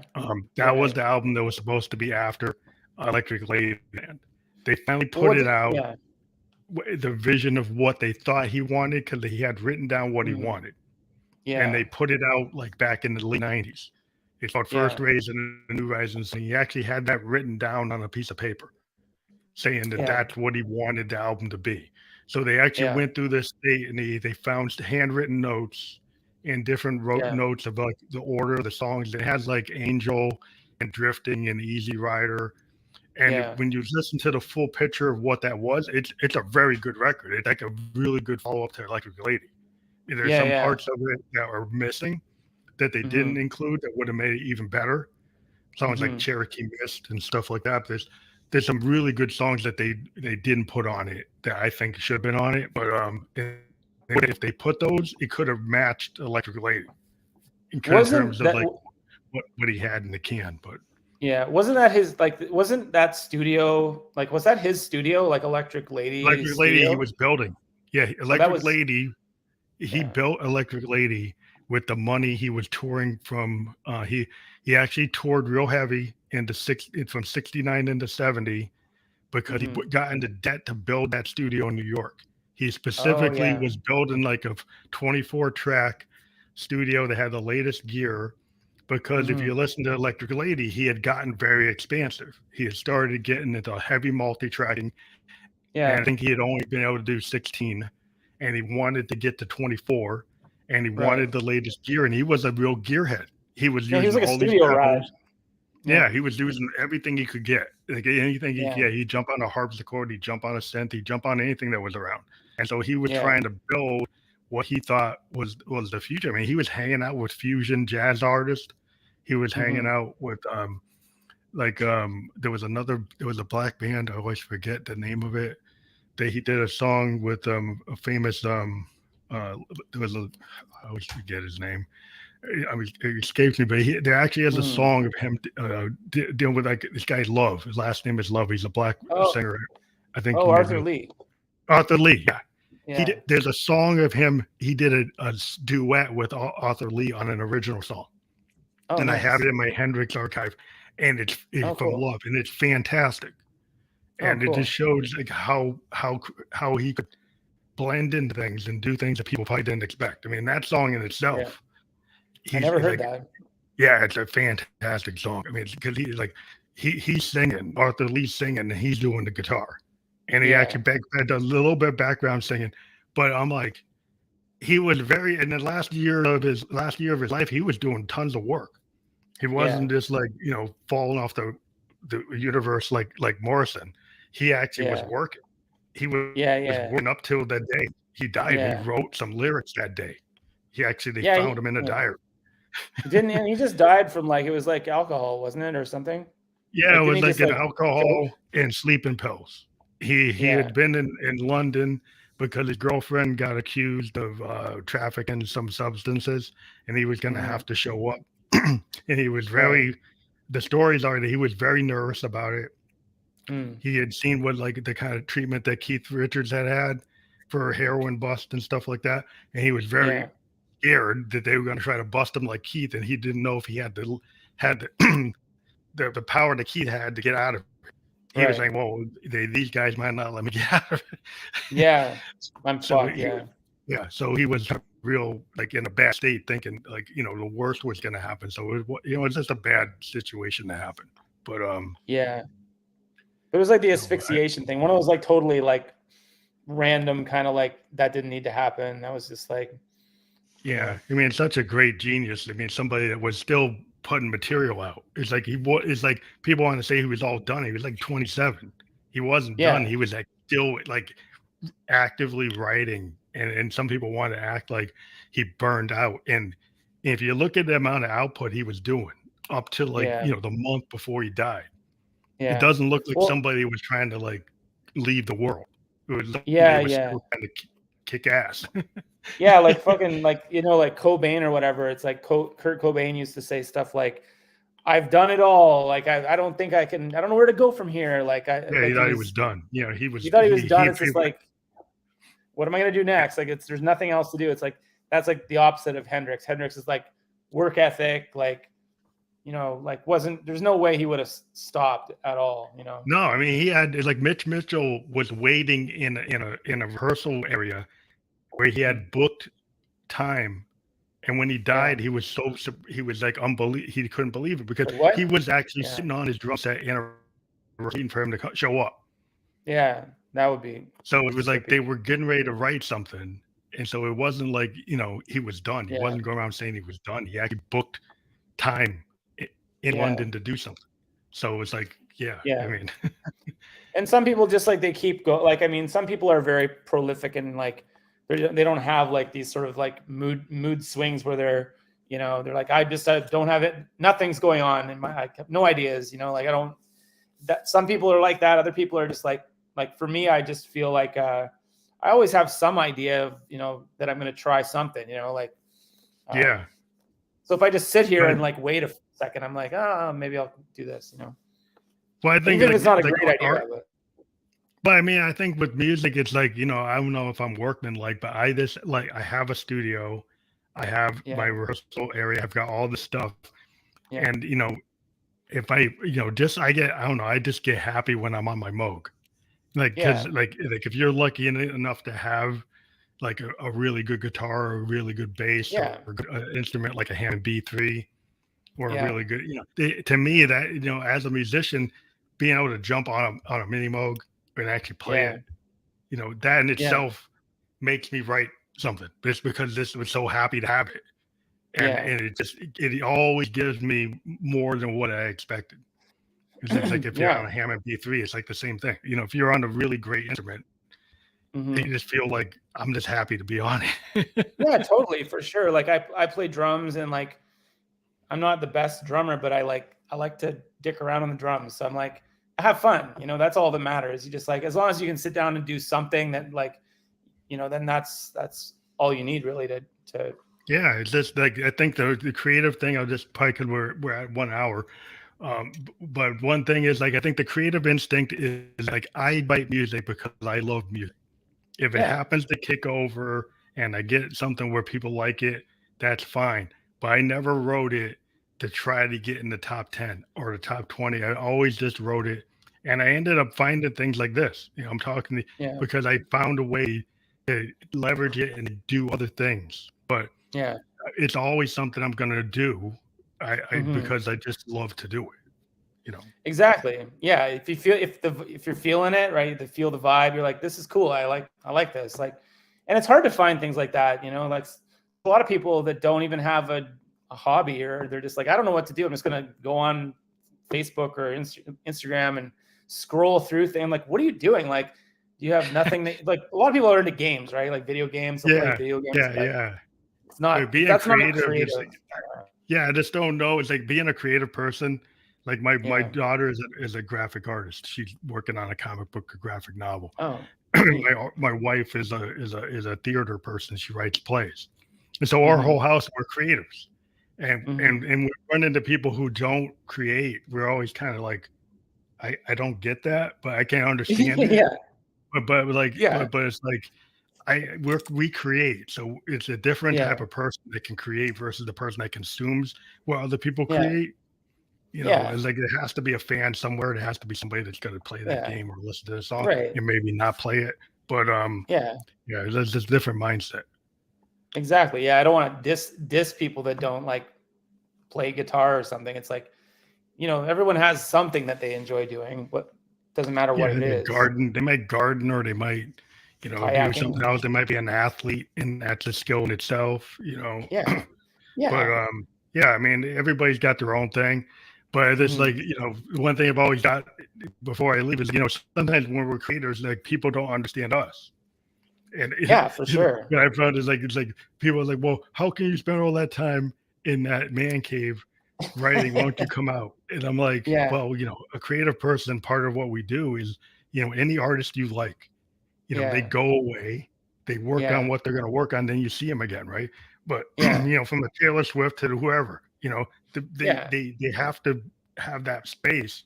That was right. the album that was supposed to be after Electric Ladyland. They finally Well, put it out, yeah, the vision of what they thought he wanted, because he had written down what he mm, wanted, and they yeah, put it out like back in the late 90s. It's called First yeah, Rays and the New Rising Sun. He actually had that written down on a piece of paper, saying that yeah, that's what he wanted the album to be. So they actually yeah, went through this state, and they found handwritten notes and different wrote yeah, notes of like the order of the songs. It has like Angel and Drifting and Easy Rider. And yeah, when you listen to the full picture of what that was, it's a very good record. It's like a really good follow up to Electric Lady. There's yeah, some yeah. parts of it that are missing that they didn't Mm-hmm. include that would have made it even better. Songs like Mm-hmm. Cherokee Mist and stuff like that. There's some really good songs that they didn't put on it that I think should have been on it. But if they put those, it could have matched Electric Lady in terms Wasn't of that? like what he had in the can. But Yeah, wasn't that his, like? Wasn't that studio, like? Was that his studio, like Electric Lady Electric Lady he studio? was building. Yeah, Oh, that Electric was, Lady. He yeah. built Electric Lady with the money he was touring from. He actually toured real heavy from 69 into 70, because he Mm-hmm. got into debt to build that studio in New York. He Oh, specifically yeah. was building like a 24-track studio that had the latest gear, because if Mm-hmm. you listen to Electric Lady, he had gotten very expansive. He had started getting into heavy multi-tracking, and I Yeah. think he had only been able to do 16, and he wanted to get to 24, and he Right. wanted the latest gear, and he was a real gearhead. He was Yeah, he was using like a all these studio rat. pedals. Yeah, he was using everything he could get. Like anything he could Yeah. get, he'd jump on a harpsichord, he'd jump on a synth, he'd jump on anything that was around. And so he was Yeah. trying to build what he thought was the future. I mean, he was hanging out with fusion jazz artists. He was hanging Mhm. out with there was a black band, I always forget the name of it. He did a song with a famous uh there was a I always forget his name. I mean, it escapes me, but there actually is a Mm. song of him dealing with like this guy's Love. His last name is Love. He's a black Oh, singer. I think oh, you maybe Arthur know Lee. Arthur Lee. Yeah, Yeah. there's a song of him. He did a duet with Arthur Lee on an original song, Oh, and I have it nice. in my Hendrix archive, and it's Oh, from cool. Love, and it's fantastic. Oh, And it just cool. shows like how he could blend into things and do things that people probably didn't expect. I mean, that song in Yeah. itself, I he's never heard like, that. yeah, it's a fantastic song. I mean, because he's singing, Arthur Lee's singing, and he's doing the guitar, and he Yeah. actually does a little bit of background singing. But I'm like, he was very in the last year of his life, he was doing tons of work. He Yeah. wasn't just like falling off the universe like Morrison. He actually was Yeah. working. He Yeah. was Yeah. working up till that day he died. He Yeah. wrote some lyrics that day. They Yeah. found him in a Yeah. diary. Didn't and he just died from like it was like alcohol, wasn't it, or something? Yeah, Like it didn't was he like just an like choke? alcohol and sleeping pills. He Yeah. had been in London because his girlfriend got accused of trafficking some substances, and he was going to Mhm. have to show up. And he was Right. very. The stories are that he was very nervous about it. Mm. He had seen what like the kind of treatment that Keith Richards had for heroin bust and stuff like that, and he was very Yeah. scared that they were going to try to bust him like Keith, and he didn't know if he had the power that Keith had to get out of it. He was Right. saying, "Well, these guys might not let me get out of it." Yeah. I'm So fucked. Yeah. so he was real like in a bad state, thinking like the worst was going to happen. So it's just a bad situation to happen. But Yeah. It was like the I, asphyxiation thing. One of those like totally like random kind of like that didn't need to happen. That was just like, you know. yeah, I mean, such a great genius. I mean, somebody that was still putting material out. It's like it's like people want to say he was all done. He was like 27. He wasn't done. Yeah. He was like still like actively writing, and some people want to act like he burned out. And if you look at the amount of output he was doing up to like Yeah. the month before he died, it Yeah. doesn't look like Well, somebody was trying to like leave the world. It was like they yeah, were yeah. still trying to kick ass. Yeah, like fucking like like Cobain or whatever. It's like Kurt Cobain used to say stuff like, "I've done it all. Like I don't think I can. I don't know where to go from here." Yeah, he He thought he was was done. he thought he was done. He It's just like, what am I gonna do next? Like there's nothing else to do. It's like that's like the opposite of Hendrix. Hendrix is like work ethic, like like wasn't there's no way he would have stopped at all. no, I mean he had it's like Mitch Mitchell was waiting in a rehearsal area where he Mm. had booked time, and when he Yeah. died, he was like he couldn't believe it because Like what? he was actually Yeah. sitting on his drum set in a waiting for him to show up. Yeah. That would be So it was like trippy. they were getting ready to write something, and so it wasn't like he was done. He Yeah. wasn't going around saying he was done. He actually booked time in Yeah. London to do something. So it was like, yeah, I Yeah. mean, And some people just like they keep go like I mean some people are very prolific and like they don't have like these sort of like mood swings where they're they're like I just don't have it, nothing's going on in I have no ideas, like I don't that some people are like that, other people are just like for me I just feel like I always have some idea of that I'm going to try something, like yeah. so if I just sit here But and like wait a second, I'm like, oh, maybe I'll do this, well, I think even if it's not a like great idea, art. but But I mean, I think with music, it's like I don't know if I'm workman like, but I have a studio, I have my yeah, rehearsal area, I've got all the stuff, yeah, and if I just I don't know, I just get happy when I'm on my Moog, like because yeah, like if you're lucky enough to have like a really good guitar or a really good bass or yeah, an instrument like a Hammond B3 or a yeah, really good to me that as a musician being able to jump on a mini Moog and actually play yeah, it, that in yeah, itself makes me write something just because this was so happy to have it, and yeah. it always gives me more than what I expected. It's like if you're on Yeah. a Hammond B3, it's like the same thing. If you're on a really great instrument, you Hmm. just feel like I'm just happy to be on it. Yeah, totally, for sure. Like I play drums, and like I'm not the best drummer, but I like to dick around on the drums. So I'm like, I have fun. That's all that matters. You just like, as long as you can sit down and do something that like, then that's all you need really to Yeah, it's just like I think the creative thing. I'll just probably because we're at 1 hour. But one thing is like I think the creative instinct is like I write music because I love music. If it yeah, happens to kick over and I get something where people like it, that's fine. But I never wrote it to try to get in the top 10 or the top 20. I always just wrote it. And I ended up finding things like this. I'm talking yeah, because I found a way to leverage it and do other things. But yeah. it's always something I'm going to do. I Hmm. because I just love to do it. Exactly. Yeah. If you're feeling it, right, to feel the vibe, you're like, this is cool. I like this. Like, and it's hard to find things like that. Like a lot of people that don't even have a hobby, or they're just like, I don't know what to do. I'm just gonna go on Facebook or Instagram and scroll through things. I'm like, what are you doing? Like, do you have nothing that, like, a lot of people are into games, right? Like video games, they'll play Yeah, video games, yeah, but yeah. it's not, But being that's not creative is creative. like, yeah, I just don't know. It's like being a creative person. Like my Yeah. daughter is a graphic artist. She's working on a comic book, a graphic novel. Oh, neat. My wife is a theater person. She writes plays, and so our Hmm. whole house we're creatives, and Hmm. and and we run into people who don't create. We're always kind of like, I don't get that, but I can't understand it. Yeah. Yeah. But it's like we create, so it's a different type Yeah. of person that can create versus the person that consumes what other people Yeah. create. Yeah. It's like there has to be a fan somewhere. There has to be somebody that's going to play that Yeah. game or listen to the song Right. and maybe not play it. But Yeah. yeah, there's this different mindset. Exactly. Yeah. I don't want to diss people that don't like play guitar or something. It's like, everyone has something that they enjoy doing, but doesn't matter what Yeah, it they is. garden. They might garden, or they might, do something Kayaking. else. They might be an athlete, and that's a skill in itself. Yeah. But Yeah. yeah, I mean, everybody's got their own thing. But it's like, Hmm. one thing I've always got before I leave is, sometimes when we're creators, like people don't understand us. And Yeah, for sure. what I found is like, it's like people are like, well, how can you spend all that time in that man cave writing? Why don't you come out? And I'm like, Yeah. well, a creative person, part of what we do is, any artist you like, they Yeah. go away, they work on Yeah. what they're going to work on, then you see them again, right? But Yeah. from the Taylor Swift to whoever, Yeah. they have to have that space.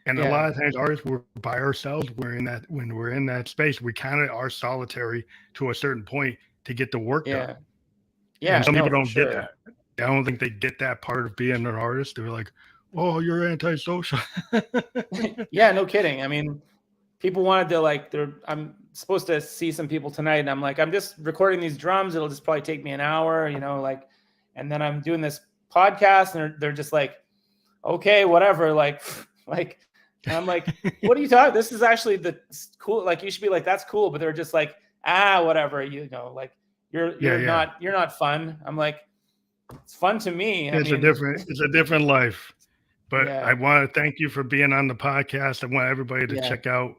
And a Yeah. lot of times, artists, we're by ourselves. We're in that when we're in that space, we kind of are solitary to a certain point to get the work done. Yeah. And Yeah. some No, people for don't get sure. that. I don't think they get that part of being an artist. They're like, "Oh, you're antisocial." Yeah, no kidding. I mean, people wanted to like, I'm supposed to see some people tonight, and I'm like, I'm just recording these drums. It'll just probably take me an hour, like, and then I'm doing this podcast, and they're just like, okay, whatever, like, like, and I'm like, what are you talking? This is actually the cool. Like, you should be like, that's cool, but they're just like, whatever, like, you're Yeah, you're yeah. not fun. I'm like, it's fun to me. I It's a mean, different life. But I yeah, want to thank you for being on the podcast. I want everybody to yeah. check out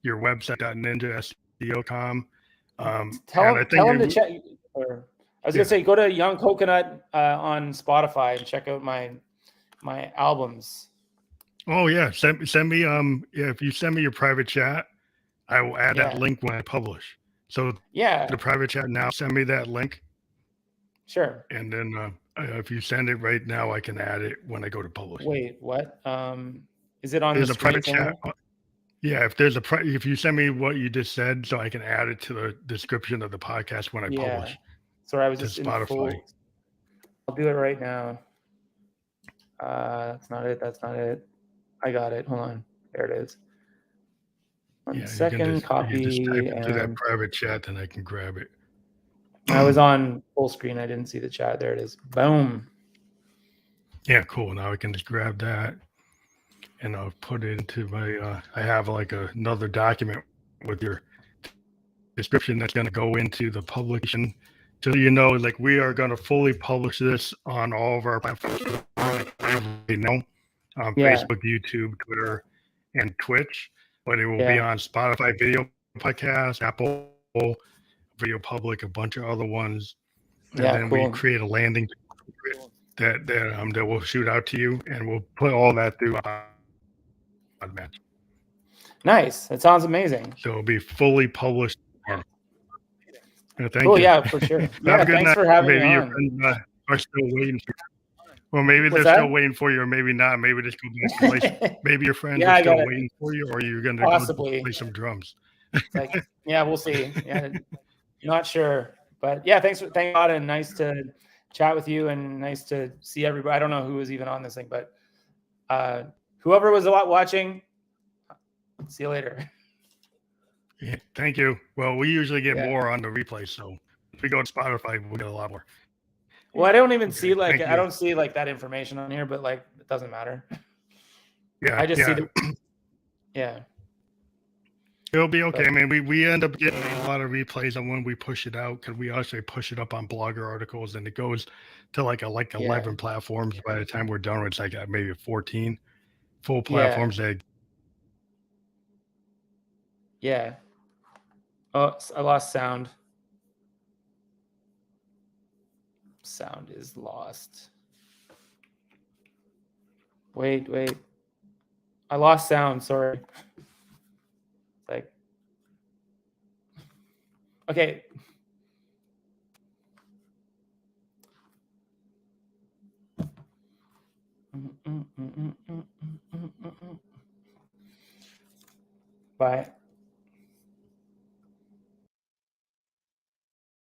your website ninja.com. And I Tell think them to check. Or I was gonna yeah. say, go to Young Coconut on Spotify and check out my albums. Oh yeah. Send me yeah, if you send me your private chat, I will add that Yeah, link when I publish. So the yeah, private chat now, send me that link, sure. and then if you send it right now, I can add it when I go to publish. Wait, what? Is it on the There's a screen private somewhere? chat. Yeah, if there's if you send me what you just said, so I can add it to the description of the podcast when I Yeah. publish Sorry, I was to just in Spotify. full. I'll do it right now. That's not it. That's not it. I got it. Hold on. There it is. One Yeah, you can second. just type Copy. into that And private chat, then I can grab it. I was on full screen. I didn't see the chat. There it is. Boom. Yeah, cool. Now I can just grab that and I'll put it into my. I have like another document with your description that's going to go into the publication. So like we are going to fully publish this on all of our platforms. Right now, on Yeah. Facebook, YouTube, Twitter, and Twitch. But it will be Yeah. on Spotify Video Podcast, Apple Video Public, a bunch of other ones. And Yeah. then we Cool. create a landing that we'll shoot out to you, and we'll put all that through Podmatch. Nice. That sounds amazing. So it'll be fully published tomorrow. Thank Cool. you. Yeah, for sure. Have Yeah. a good Thanks night. for having me Maybe your on. friends are still waiting for you. Well, maybe What's they're that? still waiting for you, or maybe not. Maybe just go back to play. Maybe your friends Yeah, are I still got it. waiting for you, or you're gonna go Possibly. play some drums. It's like, yeah, we'll see. Yeah, not sure, but yeah, thank God, and nice to chat with you, and nice to see everybody. I don't know who was even on this thing, but whoever was watching, see you later. Yeah, thank you. Well, we usually get Yeah. more on the replay, so if we go to Spotify, we'll get a lot more. Well, I don't even Okay, see like thank I you. don't see like that information on here, but like it doesn't matter. Yeah, I just see yeah. the yeah. It'll be okay. But- I mean, we end up getting a lot of replays on when we push it out, because we actually push it up on Blogger articles, and it goes to like 11 platforms. By the time we're done, it's like maybe 14 full platforms. Yeah. Oh, I lost sound. Sound is lost. Wait. I lost sound. Sorry. Like, okay. Bye.